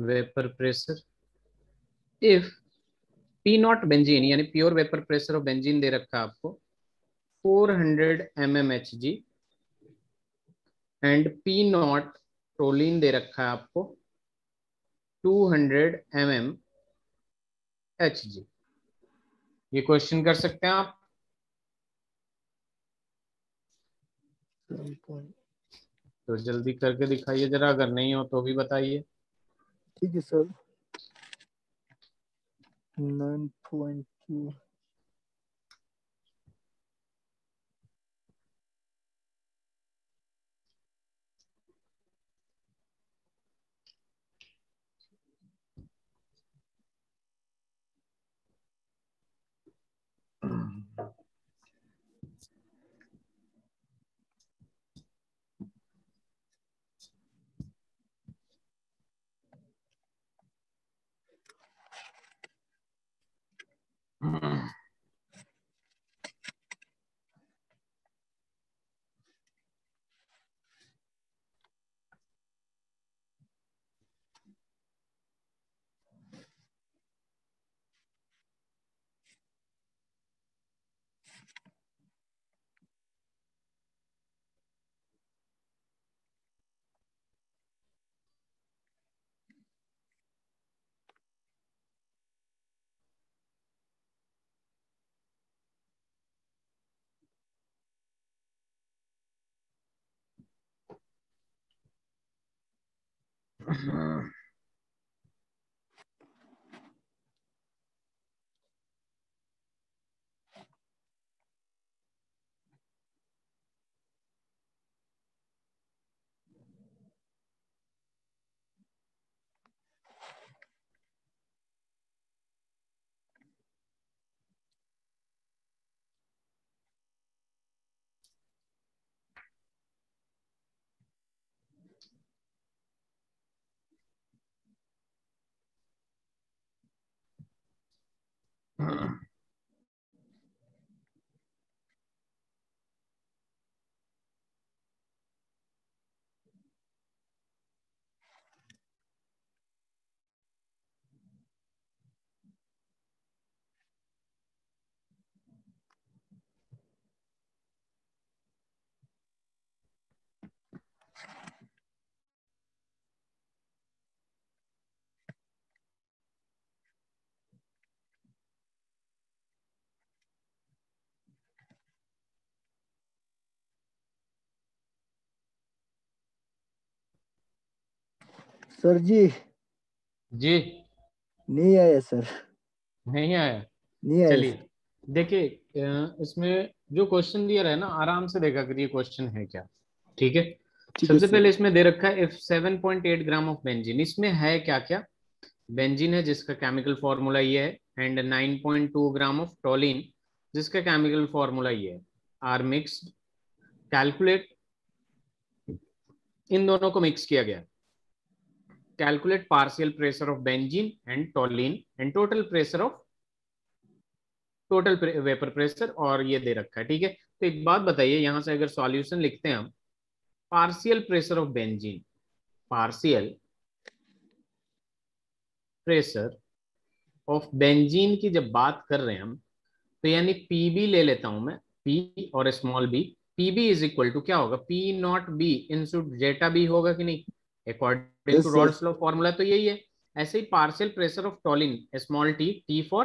vapour pressure if P naught benzene, यानी pure vapour pressure of benzene दे रखा है आपको 400 mmHg, and P naught toluene दे रखा है आपको 200 mmHg। ये क्वेश्चन कर सकते हैं आप। तो जल्दी करके दिखाइए जरा, अगर नहीं हो तो भी बताइए। ठीक है सर। 9.2। सर जी जी। नहीं आया सर। नहीं आया? नहीं आया चलिए सर। देखिए, इसमें जो क्वेश्चन दिया रहा है ना, आराम से देखा करिए क्वेश्चन है क्या। ठीक है। ठीक है सबसे सर। पहले इसमें दे रखा है इफ 7.8 ग्राम ऑफ बेंजीन, इसमें है क्या क्या। बेंजीन है जिसका केमिकल फॉर्मूला ये है, एंड 9.2 ग्राम ऑफ टोलिन जिसका केमिकल फॉर्मूला ये है, आर मिक्स्ड। कैलकुलेट, इन दोनों को मिक्स किया गया। Calculate partial pressure of benzene and toluene and total pressure of, total vapour pressure, और ये दे रखा है। ठीक है। तो एक बात बताइए, यहां से अगर सॉल्यूशन लिखते हैं हम, partial pressure of benzene, partial pressure of benzene की जब बात कर रहे हैं हम, तो यानी पीबी ले लेता हूं मैं, पी और small B. PB is equal to क्या होगा, P naught B into zeta B होगा कि नहीं, according to yes sir. Raoult's law formula तो यही है। ऐसे ही partial pressure of toluene, small T, T for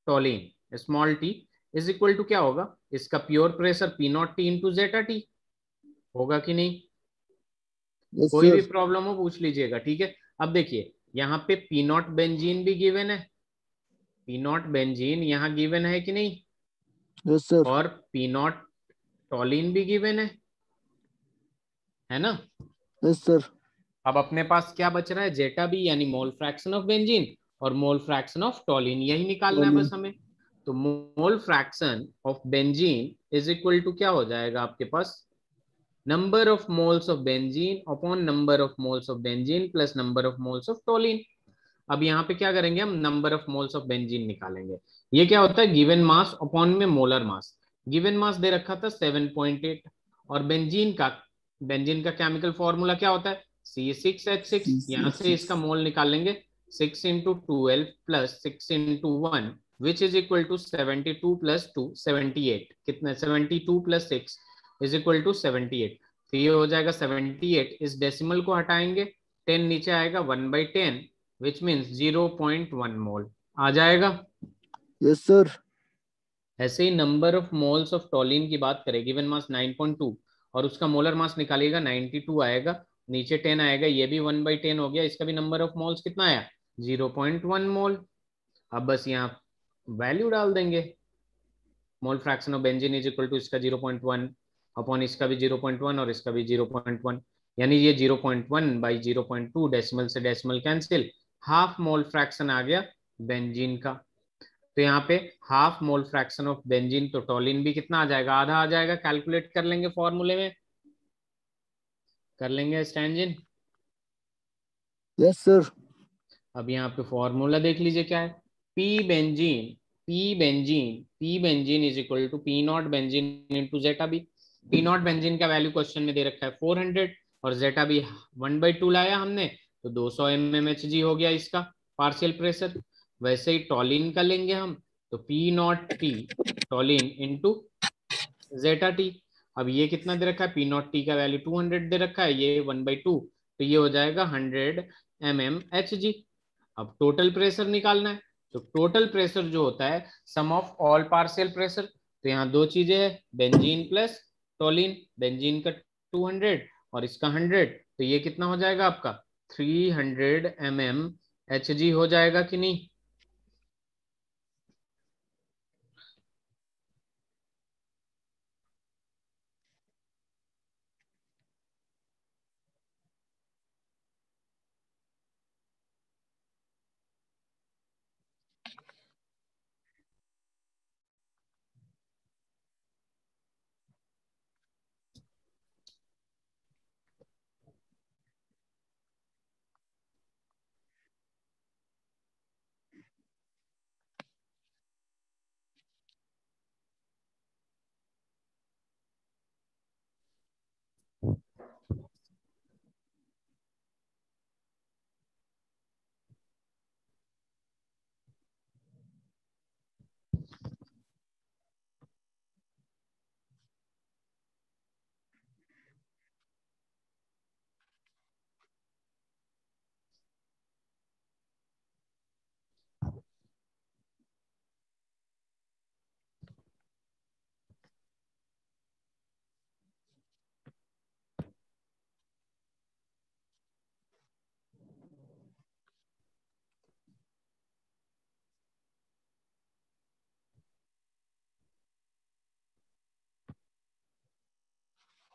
toluene, small T is equal to क्या होगा, इसका pure pressure P naught T into zeta T होगा कि नहीं। यस कोई भी सर। प्रॉब्लम हो पूछ लीजिएगा। ठीक है। अब देखिए यहाँ पे पी नॉट बेंजीन भी गिवन है, पी नॉट बेंजीन यहाँ गिवन है कि नहीं, यस सर। और पी नॉट टॉलिन भी गिवन है ना। Yes sir. अब अपने पास क्या बच रहा है, जेटा बी यानी मोल फ्रैक्शन ऑफ बेंजीन और मोल फ्रैक्शन ऑफ टॉलिन, यही निकालना है टोलिन। बस हमें। तो mole fraction of benzene is equal to क्या हो जाएगा आपके पास, number of moles of benzene upon number of moles of benzene plus number of moles of toluene. अब यहाँ पे क्या करेंगे हम, number of moles of benzene निकालेंगे। ये क्या होता है, गिवन मास अपॉन में मोलर मास। गिवन मास दे रखा था 7.8, और बेंजीन का केमिकल फॉर्मूला क्या होता है, C6H6। सी यहाँ सिक्स से सिक्स। इसका मोल निकालेंगे, 6 into 12 plus 6 into 1 which is equal to 72 plus 2 78, कितना 72 प्लस 6 इज इक्वल टू 78। तो ये हो जाएगा 78, इस डेसिमल को हटाएंगे, 10 नीचे आएगा, 1/10 विच मीन्स 0.1 मोल आ जाएगा। Yes sir. ऐसे ही number of moles of toluene की बात करें, गिवन मास 9.2 और उसका मोलर मास निकालिएगा 92 आएगा, नीचे 10 आएगा, ये भी 1/10 हो गया, इसका भी नंबर ऑफ मोल्स कितना आया, 0.1 मोल। अब बस यहाँ वैल्यू डाल देंगे, mole fraction of benzene is equal to इसका 0.1 अपॉन इसका भी 0.1 और इसका भी 0.1, यानी ये 0.1 बाई 0.2, डेसिमल से decimal cancel, half mole fraction आ गया बेंजीन का। तो यहाँ पे half mole fraction of benzene, तो टोलिन भी कितना आ जाएगा, आधा आ जाएगा, कैलकुलेट कर लेंगे फॉर्मूले में, कर लेंगे स्टैंजिन। Yes sir. अब यहाँ पे फॉर्मूला देख लीजिए क्या है, P benzene is equal to P naught benzene into zeta B. P naught benzene का वैल्यू क्वेश्चन में दे रखा है 400, और जेटा बी 1/2 लाया हमने, तो 200 mmHg हो गया इसका पार्शियल प्रेशर। वैसे ही टॉलिन का लेंगे हम, तो P naught T toluene into zeta T. अब ये कितना दे रखा है, पी नॉट टी का वैल्यू 200 दे रखा है, ये 1/2, तो ये हो जाएगा 100 mmHg। अब टोटल प्रेशर निकालना है, तो टोटल प्रेशर जो होता है sum of all partial pressure, तो यहाँ दो चीजें हैं, बेंजीन प्लस टोलिन, बेंजीन का 200 और इसका 100, तो ये कितना हो जाएगा आपका 300 mmHg हो जाएगा कि नहीं।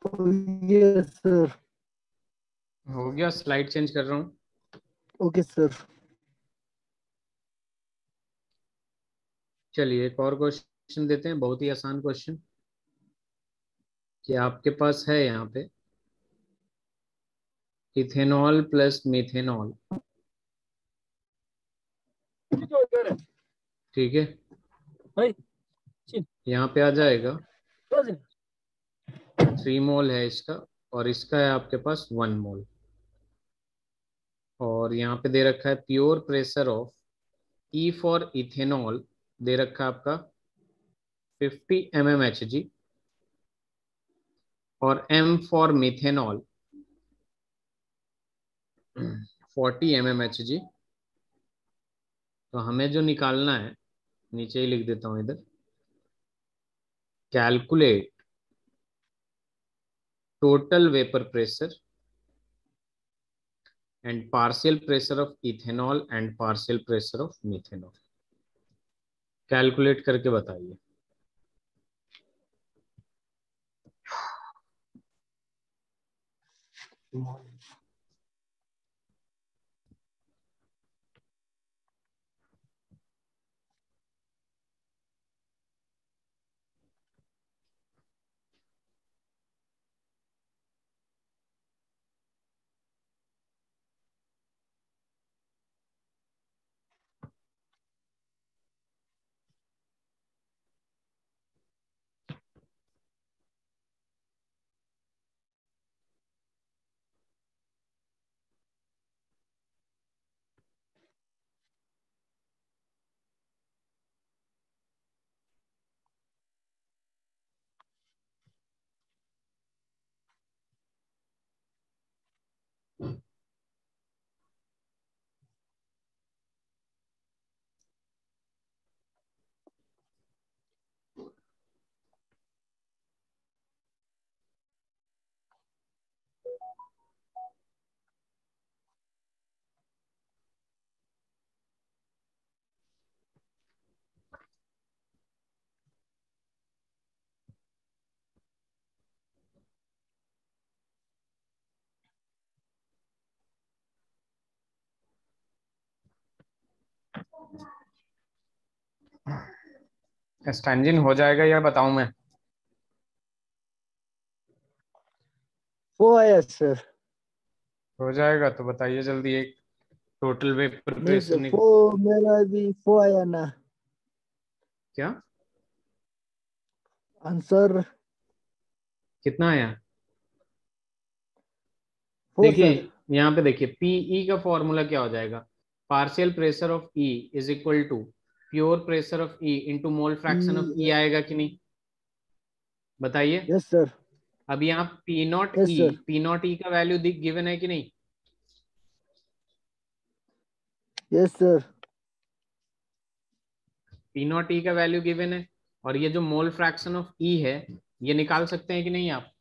Yes sir. हो गया, स्लाइड चेंज कर रहा हूँ। Okay sir. चलिए एक और क्वेश्चन देते हैं, बहुत ही आसान क्वेश्चन कि आपके पास है यहाँ पे इथेनॉल प्लस मिथेनॉल, ठीक है। यहाँ पे आ जाएगा 3 मोल है इसका, और इसका है आपके पास 1 मोल। और यहाँ पे दे रखा है pure pressure of E for ethanol, दे रखा है आपका 50 mmHg, और एम फॉर मिथेनॉल 40 mmHg। तो हमें जो निकालना है, नीचे ही लिख देता हूं इधर, calculate total vapour pressure and partial pressure of ethanol and partial pressure of methanol. Calculate करके बताइए। स्टैंजिन हो जाएगा या बताऊं मैं? वो आया सर। हो जाएगा तो बताइए जल्दी। एक टोटल वेपर नहीं प्रेशर सर, फो मेरा भी फो आया ना क्या? आंसर। कितना आया? फो देखिए सर। यहाँ पे देखिए, पीई का फॉर्मूला क्या हो जाएगा? Partial pressure of E is equal to pure pressure of E into mole P. Fraction of E, आएगा कि नहीं? बताइए। Yes sir. अब यहाँ P naught yes E, sir. P naught E का वैल्यू गिवन है कि नहीं? Yes sir. P naught E का वैल्यू गिवन है, और ये जो मोल फ्रैक्शन ऑफ ई है, ये निकाल सकते हैं कि नहीं आप?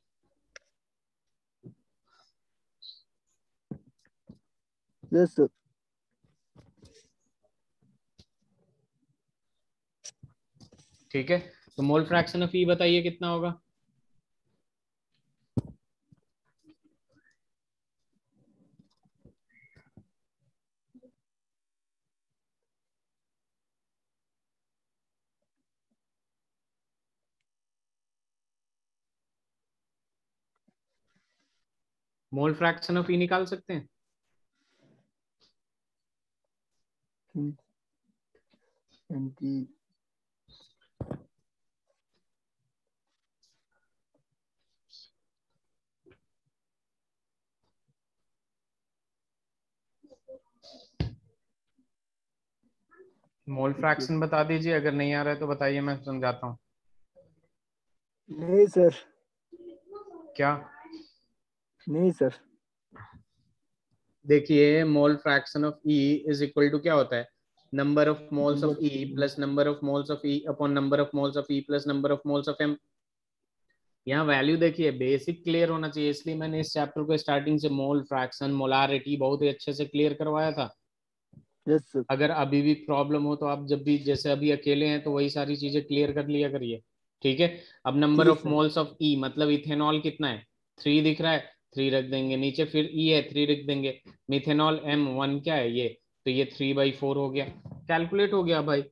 Yes sir. ठीक है, तो मोल फ्रैक्शन ऑफ ई बताइए कितना होगा? मोल फ्रैक्शन ऑफ ई निकाल सकते हैं? 20। मोल फ्रैक्शन बता दीजिए, अगर नहीं आ रहा है तो बताइए, मैं समझाता हूँ। नहीं सर। क्या? नहीं सर। देखिए mole fraction of E is equal to क्या होता है? Number of moles of number. E plus number of moles of E upon number of moles of E plus number of moles of M. यहाँ वैल्यू देखिए, बेसिक क्लियर होना चाहिए, इसलिए मैंने इस चैप्टर को स्टार्टिंग से मोल फ्रैक्शन मोलारिटी बहुत ही अच्छे से क्लियर करवाया था। Yes sir. अगर अभी भी प्रॉब्लम हो तो आप जब भी, जैसे अभी अकेले हैं, तो वही सारी चीजें क्लियर कर लिया करिए। ठीक है। अब नंबर ठीक है ऑफ सर। मोल्स ऑफ ई मतलब इथेनॉल कितना है? 3 दिख रहा है, 3 रख देंगे नीचे, फिर ई है 3 रख देंगे। मिथेनॉल M1 क्या है ये, तो ये 3/4 हो गया, कैलकुलेट हो गया भाई।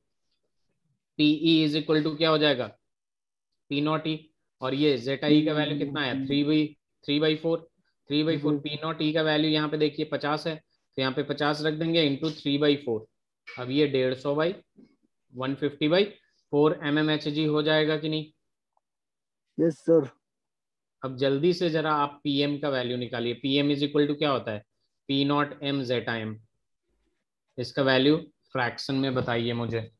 पीई इज इक्वल टू क्या हो जाएगा, P0E। और ये ZI का वैल्यू कितना है, 3/4। 3/4 P0E का वैल्यू यहाँ पे देखिए 50 है, तो यहाँ पे 50 रख देंगे इंटू 3/4। अब ये 150/150/4 mmHg हो जाएगा कि नहीं। Yes sir. अब जल्दी से जरा आप पीएम का वैल्यू निकालिए। पीएम इज इक्वल टू क्या होता है, P0 M ZIm। इसका वैल्यू फ्रैक्शन में बताइए मुझे।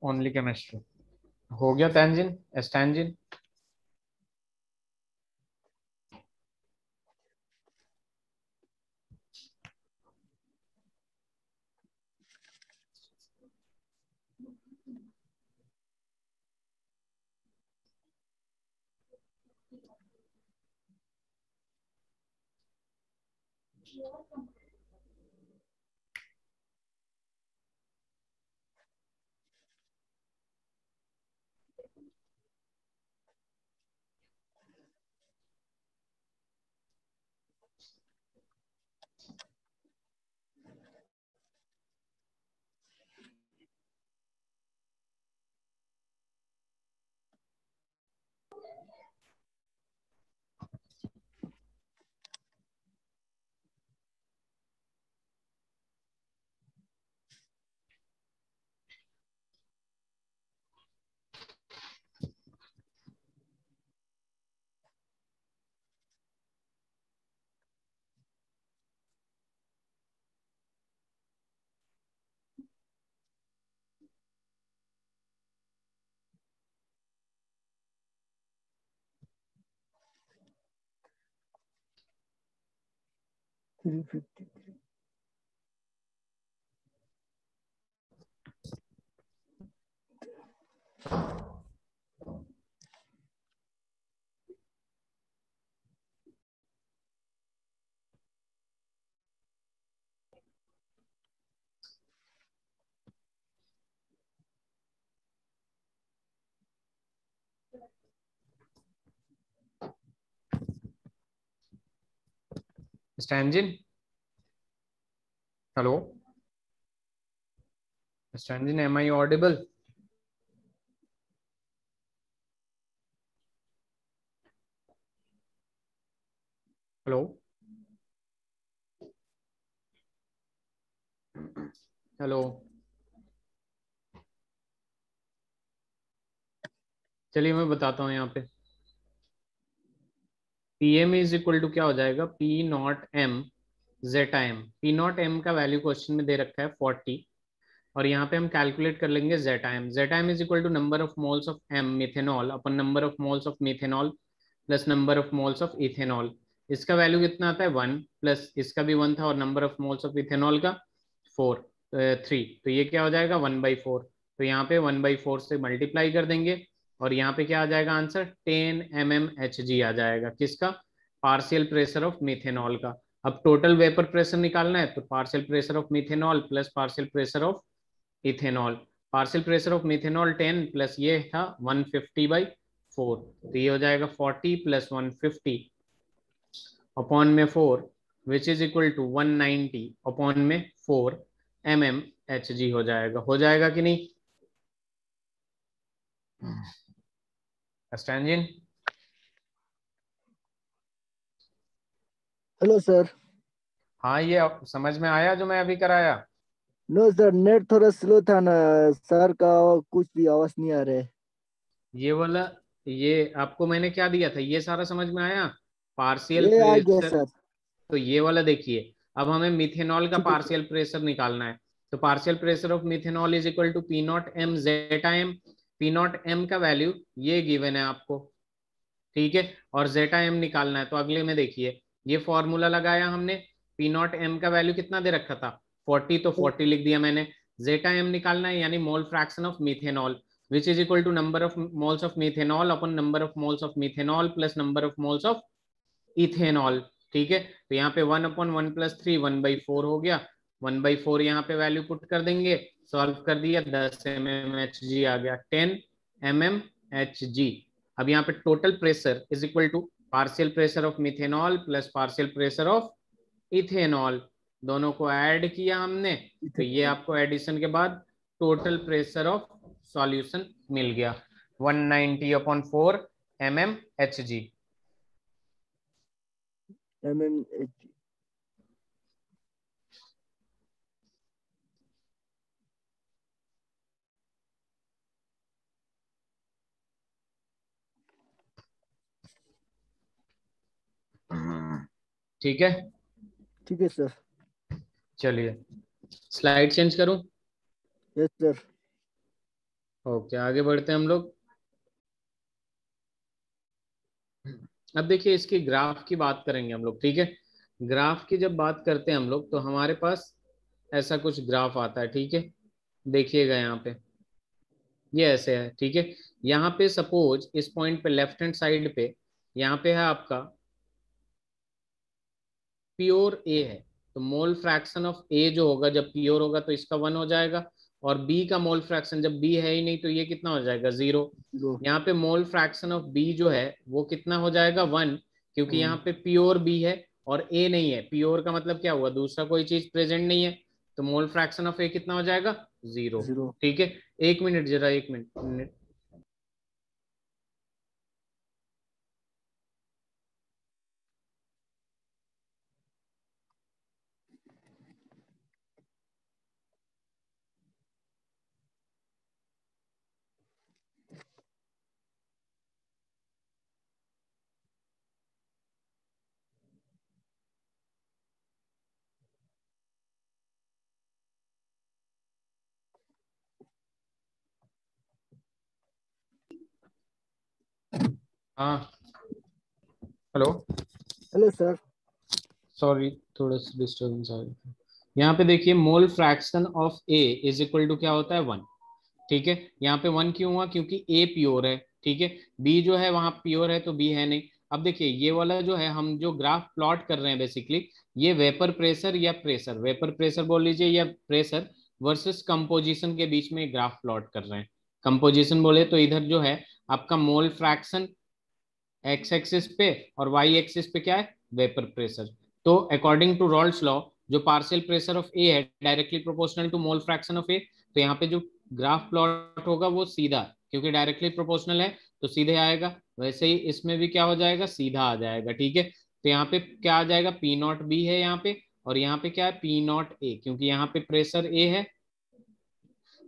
ओनली केमिस्ट्री हो गया, टेंजिन एस्टेंजिन। Three fifty. Stanzin, hello Stanzin, am I audible. Hello hello. चलिए मैं बताता हूँ यहाँ पे। पीएम इज इक्वल टू क्या हो जाएगा, P0 M ZIm। P0 M का वैल्यू क्वेश्चन में दे रखा है 40, और यहाँ पे हम कैलकुलेट कर लेंगे ZIm। ZIm is equal to number of moles of M methanol upon number of moles of methanol plus number of moles of ethanol. इसका वैल्यू कितना आता है 1, प्लस इसका भी 1 था, और number of moles of ethanol का 4 3, तो ये क्या हो जाएगा 1/4। तो यहाँ पे 1/4 से मल्टीप्लाई कर देंगे, और यहाँ पे क्या आ जाएगा आंसर, 10 mmHg आ जाएगा। किसका, पार्शियल प्रेशर ऑफ मिथेनॉल का। अब टोटल वेपर प्रेशर निकालना है, तो partial pressure of methanol plus partial pressure of ethanol. Partial pressure of methanol 10, plus ये था 150/4, तो ये हो जाएगा 40 + 150 अपॉन में 4, which is equal to 190 upon में 4 mmHg हो जाएगा कि नहीं स्टैंजिन। Hello sir. हाँ ये समझ में आया जो मैं अभी कराया। नो सर, नेट थोड़ा स्लो था ना सर का, कुछ भी आवाज नहीं आ रहा है। ये वाला, ये आपको मैंने क्या दिया था, ये सारा समझ में आया, पार्शियल ये आ गया प्रेशर। सर। तो ये वाला देखिए, अब हमें मिथेनॉल का ठीक है सर। पार्शियल प्रेशर निकालना है। तो partial pressure of methanol is equal to P naught M zeta M. P naught M का वैल्यू ये गिवन है आपको, ठीक है, और जेटा एम निकालना है। तो अगले में देखिए, ये फॉर्मूला लगाया हमने, पी नॉट एम का वैल्यू कितना दे रखा था 40, तो 40 लिख दिया मैंने। जेटा एम निकालना है यानी mole fraction of methanol which is equal to number of moles of methanol upon number of moles of methanol plus number of moles of ethanol, ठीक है। तो यहाँ पे 1/1 + 3 1/4 हो गया। 1/4 यहाँ पे वैल्यू पुट कर देंगे, सॉल्व कर दिया, 10 mmHg आ गया, 10 mmHg। अब यहाँ पे total pressure is equal to partial pressure of methanol plus partial pressure of ethanol, दोनों को ऐड किया हमने, तो ये आपको एडिशन के बाद टोटल प्रेशर ऑफ सॉल्यूशन मिल गया 190/4 mmHg। mmHg। ठीक है, ठीक है सर। चलिए स्लाइड चेंज करूं। Yes sir. ओके, आगे बढ़ते हैं हम लोग। अब देखिए इसकी ग्राफ की बात करेंगे हम लोग, ठीक है। ग्राफ की जब बात करते हैं हम लोग तो हमारे पास ऐसा कुछ ग्राफ आता है, ठीक है। देखिएगा यहाँ पे ये ऐसे है, ठीक है। यहाँ पे सपोज इस पॉइंट पे लेफ्ट हैंड साइड पे यहाँ पे है आपका प्योर ए है, तो मोल फ्रैक्शन ऑफ ए जो होगा जब प्योर होगा तो इसका 1 हो जाएगा, और बी का मोल फ्रैक्शन जब बी है ही नहीं तो ये कितना हो जाएगा 0। लो। यहाँ पे मोल फ्रैक्शन ऑफ बी जो है वो कितना हो जाएगा 1, क्योंकि यहाँ पे प्योर बी है और ए नहीं है। प्योर का मतलब क्या हुआ, दूसरा कोई चीज प्रेजेंट नहीं है, तो मोल फ्रैक्शन ऑफ ए कितना हो जाएगा 0। 0। ठीक है, एक मिनट जरा, एक मिनट। हाँ, हेलो, हेलो सर। सॉरी थोड़ा सा डिस्टर्बेंस आ गया। यहाँ पे देखिए mole fraction of A is equal to क्या होता है 1, ठीक है। यहाँ पे 1 क्यों हुआ, क्योंकि ए प्योर है, ठीक है। बी जो है वहां प्योर है तो बी है नहीं। अब देखिए ये वाला जो है हम जो ग्राफ प्लॉट कर रहे हैं बेसिकली, ये वेपर प्रेशर या प्रेशर, वेपर प्रेशर बोल लीजिए या प्रेशर वर्सेस कंपोजिशन के बीच में ग्राफ प्लॉट कर रहे हैं। कंपोजिशन बोले तो इधर जो है आपका मोल फ्रैक्शन एक्स एक्सिस पे और वाई एक्सिस पे क्या है वेपर प्रेशर। तो अकॉर्डिंग टू रॉल्स लॉ जो पार्शियल प्रेशर ऑफ ए है directly proportional to mole fraction of A, तो यहाँ पे जो ग्राफ प्लॉट होगा वो सीधा, क्योंकि डायरेक्टली प्रोपोर्शनल है तो सीधे आएगा, वैसे ही इसमें भी क्या हो जाएगा सीधा आ जाएगा, ठीक है। तो यहाँ पे क्या आ जाएगा पी नॉट बी है यहाँ पे, और यहाँ पे क्या है पी नॉट ए, क्योंकि यहाँ पे प्रेशर ए है,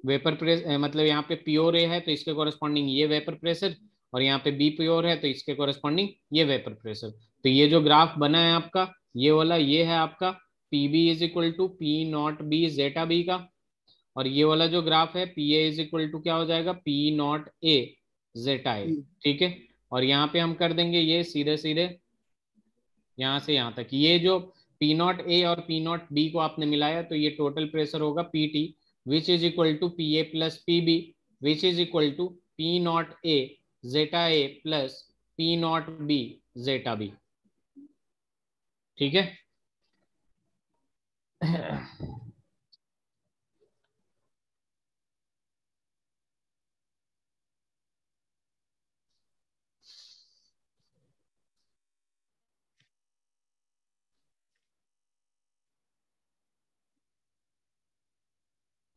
वेपर प्रेस मतलब यहाँ पे प्योर ए है तो इसके कोरस्पॉन्डिंग ये वेपर प्रेशर, और यहाँ पे बी प्योर है तो इसके कोरस्पॉन्डिंग ये वेपर प्रेशर। तो ये जो ग्राफ बना है आपका ये वाला, ये है आपका P B is equal to P naught B zeta B का, और ये वाला जो ग्राफ है P A is equal to क्या हो जाएगा पी नॉट ए जेटा ए, ठीक है। और यहाँ पे हम कर देंगे ये सीधे सीधे यहाँ से यहाँ तक, ये जो पी नॉट ए और पी नॉट बी को आपने मिलाया तो ये टोटल प्रेशर होगा P T which is equal to P A plus P B which is equal to P not A zeta A plus P naught B zeta B, ठीक है।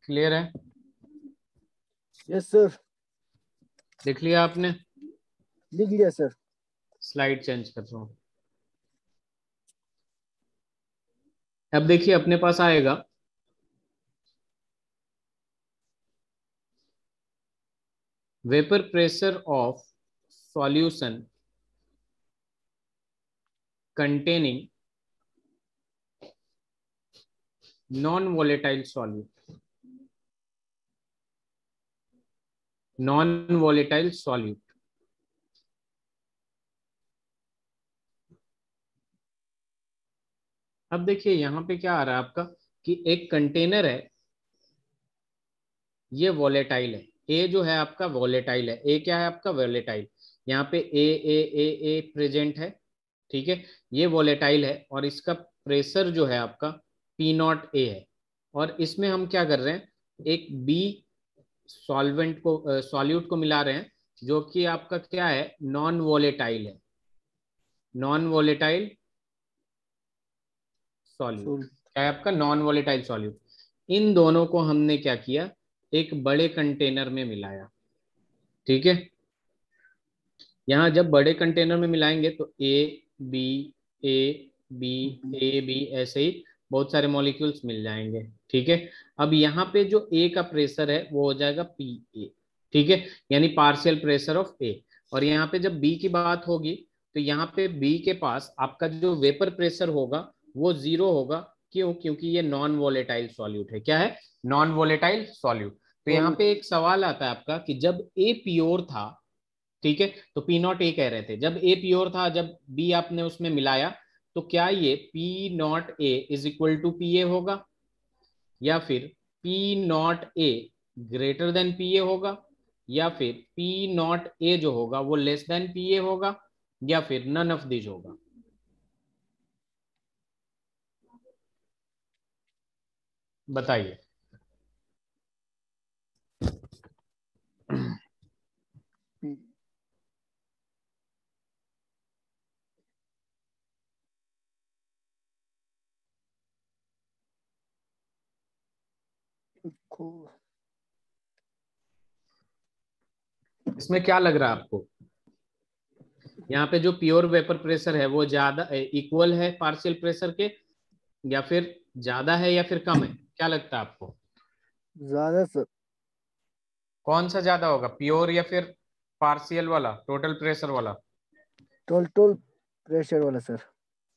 क्लियर है, यस सर। देख लिया आपने। लिख लिया सर। स्लाइड चेंज कर रहा हूँ। अब देखिए अपने पास आएगा vapour pressure of solution containing non volatile solute, non volatile solute. अब देखिए यहाँ पे क्या आ रहा है आपका कि एक कंटेनर है, ये वोलेटाइल है, ए जो है आपका वोलेटाइल है, ए क्या है आपका वोलेटाइल, यहाँ पे ए प्रेजेंट है, ठीक है, ये वोलेटाइल है और इसका प्रेशर जो है आपका पी नॉट ए है। और इसमें हम क्या कर रहे हैं, एक बी सॉल्वेंट को सॉल्यूट को मिला रहे हैं, जो कि आपका क्या है, नॉन वोलेटाइल है, नॉन वोलेटाइल सॉल्यूट, सॉरी। क्या है आपका नॉन वोलेटाइल सॉल्यूट। इन दोनों को हमने क्या किया, एक बड़े कंटेनर में मिलाया, ठीक है। यहाँ जब बड़े कंटेनर में मिलाएंगे तो B A B A B ऐसे ही बहुत सारे मॉलिक्यूल्स मिल जाएंगे, ठीक है। अब यहाँ पे जो ए का प्रेशर है वो हो जाएगा पी ए, ठीक है, यानी पार्शियल प्रेशर ऑफ ए। और यहाँ पे जब बी की बात होगी तो यहाँ पे बी के पास आपका जो वेपर प्रेशर होगा वो जीरो होगा, क्यों, क्योंकि ये नॉन वोलेटाइल सॉल्यूट है, क्या है, नॉन वोलेटाइल सॉल्यूट। तो यहाँ सॉरी। पे एक सवाल आता है आपका कि जब ए प्योर था, ठीक है, तो पी नॉट ए कह रहे थे, जब ए प्योर था, जब बी आपने उसमें मिलाया, तो क्या ये P not A is equal to P A होगा, या फिर P not A greater than P A होगा, या फिर पी नॉट ए जो होगा वो लेस देन पी ए होगा, या फिर नन ऑफ दिस होगा। बताइए। पी- को- इसमें क्या लग रहा है आपको, यहाँ पे जो प्योर वेपर प्रेशर है वो ज्यादा इक्वल है पार्शियल प्रेशर के, या फिर ज्यादा है या फिर कम है, क्या लगता है आपको, ज्यादा सर। कौन सा ज्यादा होगा, प्योर या फिर पार्शियल वाला, टोटल प्रेशर वाला। टोटल प्रेशर वाला सर।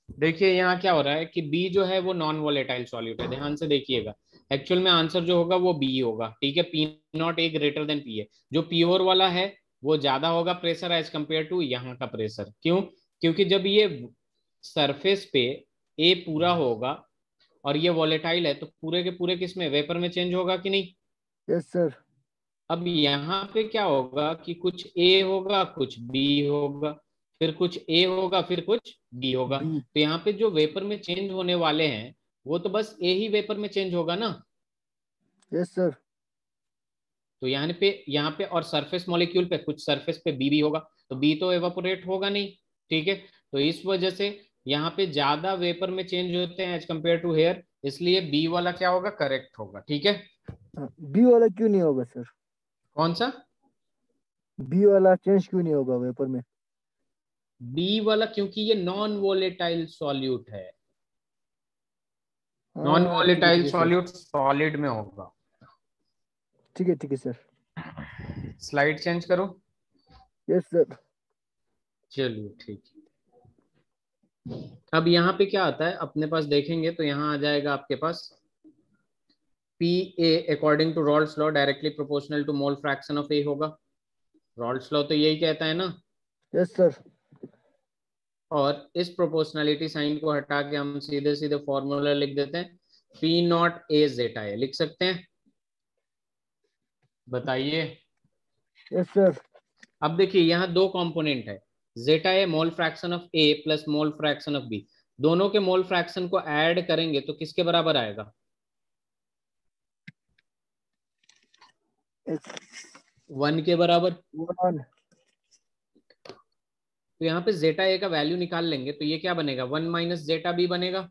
देखिए यहाँ क्या हो रहा है कि बी जो है वो नॉन वोलेटाइल सॉल्यूट है, ध्यान से देखिएगा, एक्चुअल में आंसर जो होगा वो बी होगा, ठीक है, P not A greater than P है। जो प्योर वाला है वो ज्यादा होगा प्रेशर एज कंपेयर टू यहाँ का प्रेशर, क्यों, क्योंकि जब ये सरफेस पे ए पूरा होगा और ये वॉलेटाइल है तो पूरे के पूरे किस में, वेपर में चेंज होगा कि नहीं। Yes sir. अब यहाँ पे क्या होगा कि कुछ ए होगा कुछ बी होगा, फिर कुछ ए होगा फिर कुछ बी होगा, बी। तो यहाँ पे जो वेपर में चेंज होने वाले हैं वो तो बस ए ही वेपर में चेंज होगा ना। Yes sir. तो यहाँ पे और सरफेस मॉलिक्यूल पे कुछ सरफेस पे बी भी होगा, तो बी तो एवापोरेट होगा नहीं, ठीक है। तो इस वजह से यहाँ पे ज्यादा वेपर में चेंज होते हैं एज कम्पेयर टू हेयर, इसलिए बी वाला क्या होगा, करेक्ट होगा, ठीक है। बी वाला क्यों नहीं होगा सर? कौन सा, बी वाला चेंज क्यों नहीं होगा वेपर में? बी वाला क्योंकि ये नॉन वोलेटाइल सॉल्यूट है, नॉन हाँ वोलेटाइल ठीक है सर। सॉल्यूट सॉलिड में होगा। ठीक है सर। स्लाइड चेंज करो। Yes sir. चलिए ठीक है, अब यहाँ पे क्या आता है अपने पास, देखेंगे तो यहाँ आ जाएगा आपके पास P A according to Raoult's law directly proportional to mole fraction of A होगा, रॉल्स लॉ तो यही कहता है ना। Yes sir. और इस प्रोपोर्शनलिटी साइन को हटा के हम सीधे सीधे फॉर्मूला लिख देते हैं, पी नॉट ए जेटा ए, लिख सकते हैं, बताइए। Yes sir. अब देखिए यहाँ दो कंपोनेंट है, zeta A mole fraction of A plus mole fraction of B, दोनों के मोल फ्रैक्शन को ऐड करेंगे तो किसके बराबर आएगा, वन के बराबर। वन। तो यहाँ पे जेटा ए का वैल्यू निकाल लेंगे तो ये क्या बनेगा, वन माइनस जेटा बी बनेगा।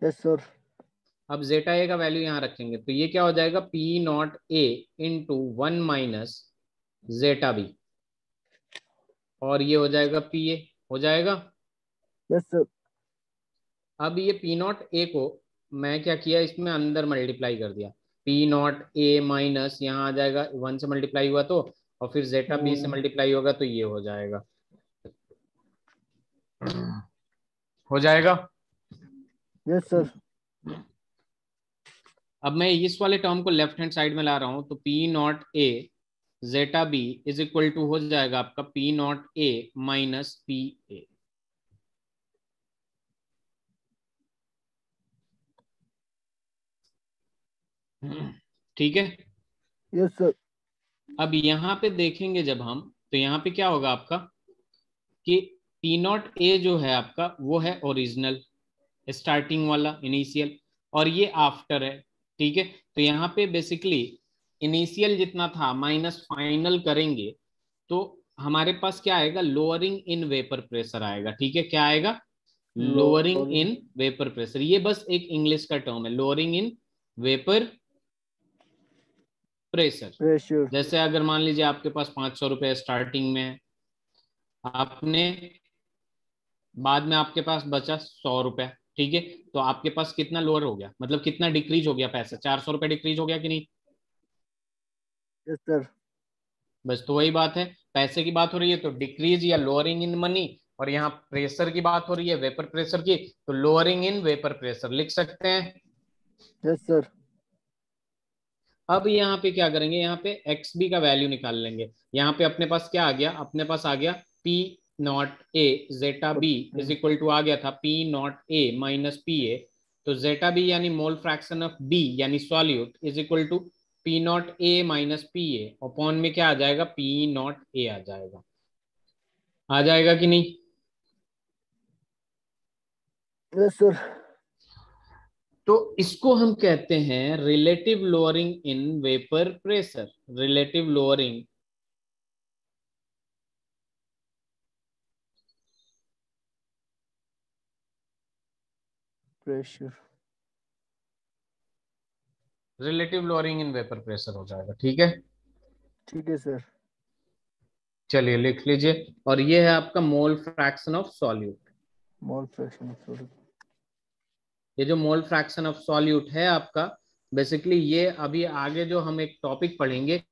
Yes sir. अब जेटा ए का वैल्यू यहाँ रखेंगे तो ये क्या हो जाएगा, P not A into one minus zeta B, और ये हो जाएगा पी ए, हो जाएगा। Yes sir. अब ये पी नॉट ए को मैं क्या किया, इसमें अंदर मल्टीप्लाई कर दिया, पी नॉट ए माइनस यहाँ आ जाएगा, वन से मल्टीप्लाई हुआ तो, और फिर जेटा बी से मल्टीप्लाई होगा तो ये हो जाएगा, हो जाएगा। Yes sir. अब मैं इस वाले टर्म को लेफ्ट हैंड साइड में ला रहा हूं, तो P not A zeta B is equal to हो जाएगा आपका P not A minus P A. ठीक है। Yes sir. अब यहाँ पे देखेंगे जब हम, तो यहाँ पे क्या होगा आपका कि पी नॉट ए जो है आपका वो है ओरिजिनल, स्टार्टिंग वाला इनिशियल, और ये आफ्टर है। ठीक है। तो यहाँ पे बेसिकली इनिशियल जितना था माइनस फाइनल करेंगे तो हमारे पास क्या आएगा, लोअरिंग इन वेपर प्रेशर आएगा। ठीक है, क्या आएगा, lowering lowering in vapour pressure. ये बस एक इंग्लिश का टर्म है, lowering in vapour pressure. Pressure. जैसे अगर मान लीजिए आपके पास 500 रुपये स्टार्टिंग में है, आपने बाद में आपके पास बचा 100 रुपया। ठीक है, तो आपके पास कितना लोअर हो गया, मतलब कितना डिक्रीज हो गया पैसा, 400 रुपये डिक्रीज हो गया कि नहीं। Yes sir. बस तो वही बात है, पैसे की बात हो रही है तो डिक्रीज या लोअरिंग इन मनी, और यहाँ प्रेशर की बात हो रही है वेपर प्रेशर की, तो लोअरिंग इन वेपर प्रेशर लिख सकते हैं। Yes sir. अब यहाँ पे क्या करेंगे, यहाँ पे एक्स बी का वैल्यू निकाल लेंगे। यहाँ पे अपने पास क्या आ गया, अपने पास आ गया P not A zeta B is equal to आ गया था P not A minus P A. तो जेटा बी यानी मोल फ्रैक्शन ऑफ बी यानी solute is equal to P not A minus P A upon में क्या आ जाएगा, पी नॉट ए आ जाएगा। आ जाएगा कि नहीं। Yes sir. तो इसको हम कहते हैं relative lowering in vapour pressure. Relative lowering pressure. Relative lowering in vapour pressure हो जाएगा। ठीक है, ठीक है सर। चलिए लिख लीजिए। और ये है आपका मोल fraction of solute. Mole fraction sorry. ये जो मोल फ्रैक्शन ऑफ सॉल्यूट है आपका, बेसिकली ये अभी आगे जो हम एक टॉपिक पढ़ेंगे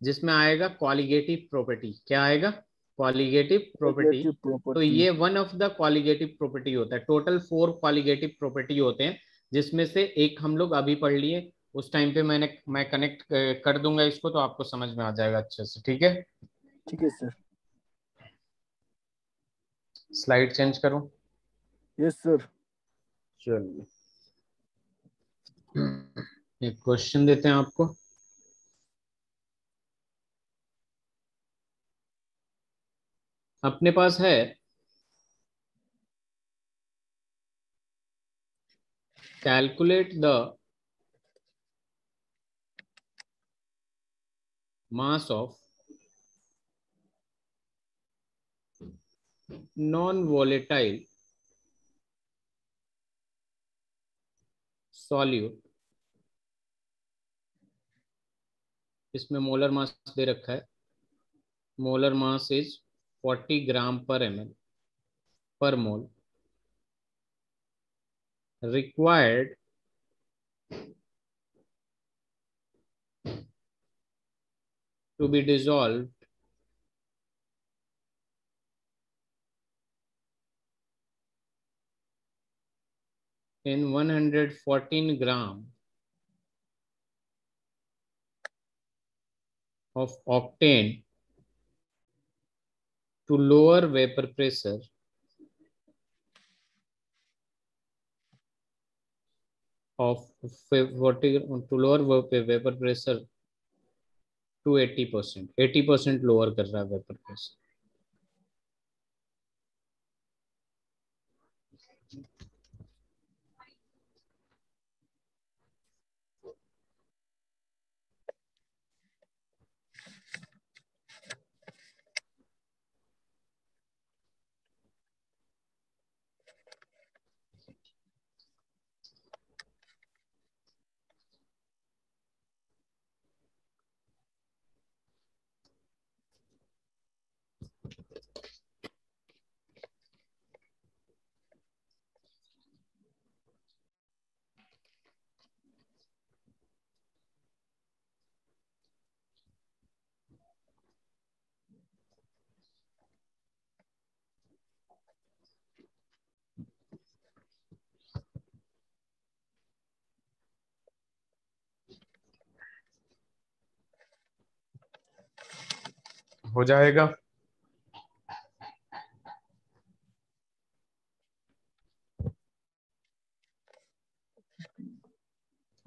जिसमें आएगा कॉलिगेटिव प्रॉपर्टी। क्या आएगा, कॉलिगेटिव प्रॉपर्टी। नेगेटिव तो प्रॉपर्टी। ये one of the colligative property होता है, टोटल 4 कॉलिगेटिव प्रॉपर्टी होते हैं, जिसमें से एक हम लोग अभी पढ़ लिए। उस टाइम पे मैं कनेक्ट कर दूंगा इसको, तो आपको समझ में आ जाएगा अच्छे से। ठीक है, ठीक है सर। स्लाइड चेंज करूं। Yes sir. चलिए, एक क्वेश्चन देते हैं आपको। अपने पास है calculate the mass of non volatile solute. इसमें मोलर मास दे रखा है, मोलर मास इज 40 ग्राम पर एम एल पर mole, required to be dissolve in 114 gram of octane to lower vapor pressure of 40 to lower vapor pressure to 80%। 80% lower कर रहा है वेपर प्रेशर। हो जाएगा।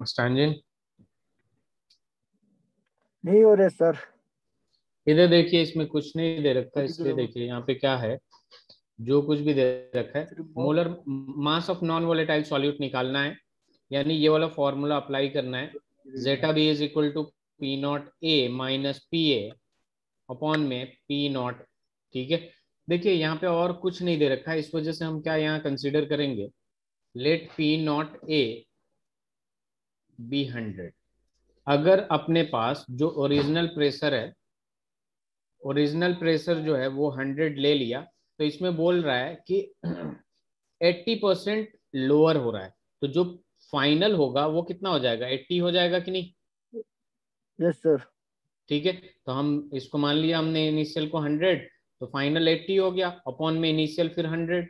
स्टैंजिन नहीं हो रहे सर। इधर देखिए, इसमें कुछ नहीं दे रखा है, इसलिए पर्टिकुलर देखिए यहाँ पे क्या है, जो कुछ भी दे रखा है, सिर्फ molar mass of non volatile solute निकालना है, यानी ये वाला फॉर्मूला अप्लाई करना है। Zeta B is equal to P not A minus P A upon में पी नॉट। ठीक है, देखिए यहाँ पे और कुछ नहीं दे रखा है, इस वजह से हम क्या यहाँ कंसीडर करेंगे, let P not A B 100। अगर अपने पास जो ओरिजिनल प्रेशर है, ओरिजिनल प्रेशर जो है वो 100 ले लिया, तो इसमें बोल रहा है कि 80% लोअर हो रहा है, तो जो फाइनल होगा वो कितना हो जाएगा, 80 हो जाएगा कि नहीं। Yes sir. ठीक है, तो हम इसको मान लिया हमने इनिशियल को 100, तो फाइनल 80 हो गया, अपॉन में इनिशियल फिर 100,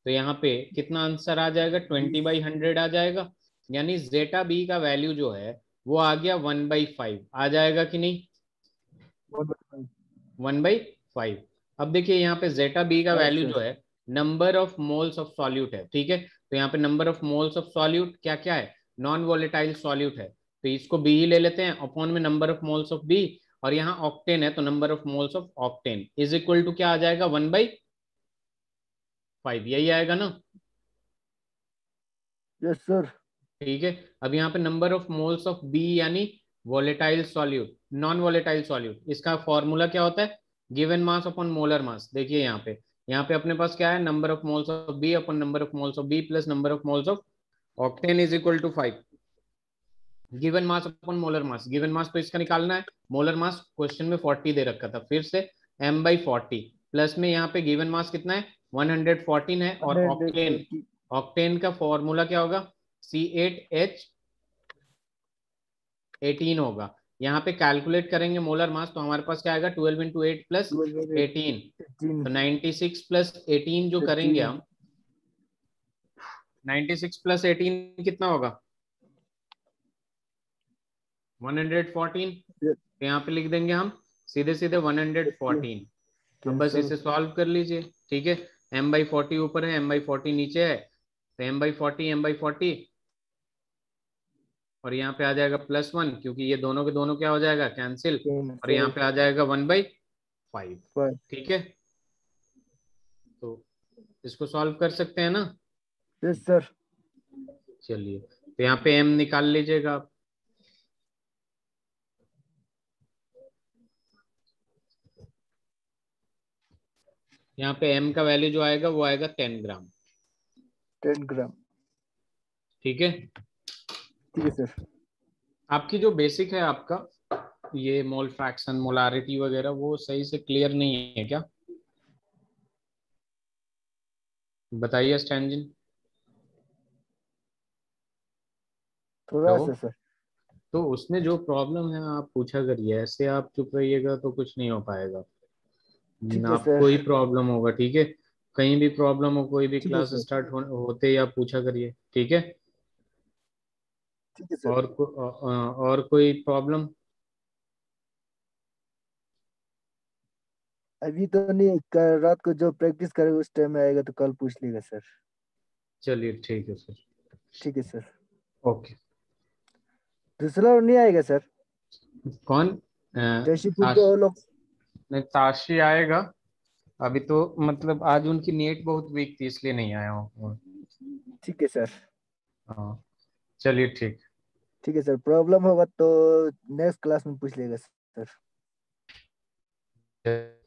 तो यहाँ पे कितना आंसर आ जाएगा, 20/100 आ जाएगा। यानी जेटा बी का वैल्यू जो है वो आ गया 1/5 आ जाएगा कि नहीं, 1/5। अब देखिए यहाँ पे जेटा बी का हाँ वैल्यू सर। जो है number of moles of solute है। ठीक है, तो यहाँ पे number of moles of solute क्या क्या है, नॉन वोलेटाइल सॉल्यूट है, तो इसको बी ही ले लेते हैं, अपॉन में number of moles of B, और यहाँ ऑक्टेन है तो number of moles of octane is equal to क्या आ जाएगा, 1/5, यही आएगा ना। Yes sir. ठीक है, अब यहाँ पे number of moles of B यानी volatile solute, non volatile solute, इसका फॉर्मूला क्या होता है, given mass upon molar mass. देखिए यहाँ पे अपने पास क्या है, number of moles of B upon number of moles of B plus number of moles of octane is equal to 5। Given mass upon molar mass, given mass तो इसका निकालना है, मोलर मास क्वेश्चन में 40 दे रखा था, फिर से m/40 प्लस में यहाँ पे गिवन मास कितना है, 114 है, और ऑक्टेन, 140। ऑक्टेन का फॉर्मूला क्या होगा, C8H18 होगा। यहाँ पे कैलकुलेट करेंगे मोलर मास, तो हमारे पास क्या आएगा, 12 इंटू 8 प्लस 18, 18। तो 96 प्लस 18 जो करेंगे 18। हम, 96 प्लस 18 कितना होगा, 114। तो यहाँ पे लिख देंगे हम सीधे सीधे 114। अब बस कैंसल। इसे सॉल्व कर लीजिए। ठीक है, m/40 ऊपर है, m/40 नीचे है, तो m/40 और यहाँ पे आ जाएगा +1, क्योंकि ये दोनों के दोनों क्या हो जाएगा, कैंसिल, और यहाँ कैंसल। पे आ जाएगा 1/5। ठीक है, तो इसको सॉल्व कर सकते हैं ना। Yes sir. चलिए, तो यहाँ पे m निकाल लीजिएगा आप। यहाँ पे m का वैल्यू जो आएगा वो आएगा 10 ग्राम। 10 ग्राम। ठीक है, ठीक है सर। आपकी जो बेसिक है आपका, ये मोल फ्रैक्शन मोलारिटी वगैरह वो सही से क्लियर नहीं है क्या, बताइए स्टैंजिन। थोड़ा तो सा सर। तो उसमें जो प्रॉब्लम है आप पूछा करिए, ऐसे आप चुप रहिएगा तो कुछ नहीं हो पाएगा। ठीक है आपको सर। ही प्रॉब्लम होगा। ठीक है, कहीं भी प्रॉब्लम हो, कोई भी ठीक है क्लास सर। स्टार्ट होते ही आप पूछा करिए। ठीक है, ठीक है सर। और कोई प्रॉब्लम। अभी तो नहीं, रात को जो प्रैक्टिस करे उस टाइम में आएगा तो कल पूछ लेगा सर। चलिए ठीक है सर। ठीक है सर। ओके। दूसरा नहीं आएगा सर। कौन, जयशीपुर के ताश, वो लोग। नहीं ताशी आएगा, अभी तो मतलब आज उनकी नेट बहुत वीक थी इसलिए नहीं आया हूँ। ठीक है सर। हाँ, चलिए ठीक ठीक है सर, प्रॉब्लम होगा तो नेक्स्ट क्लास में पूछ लेगा सर। है।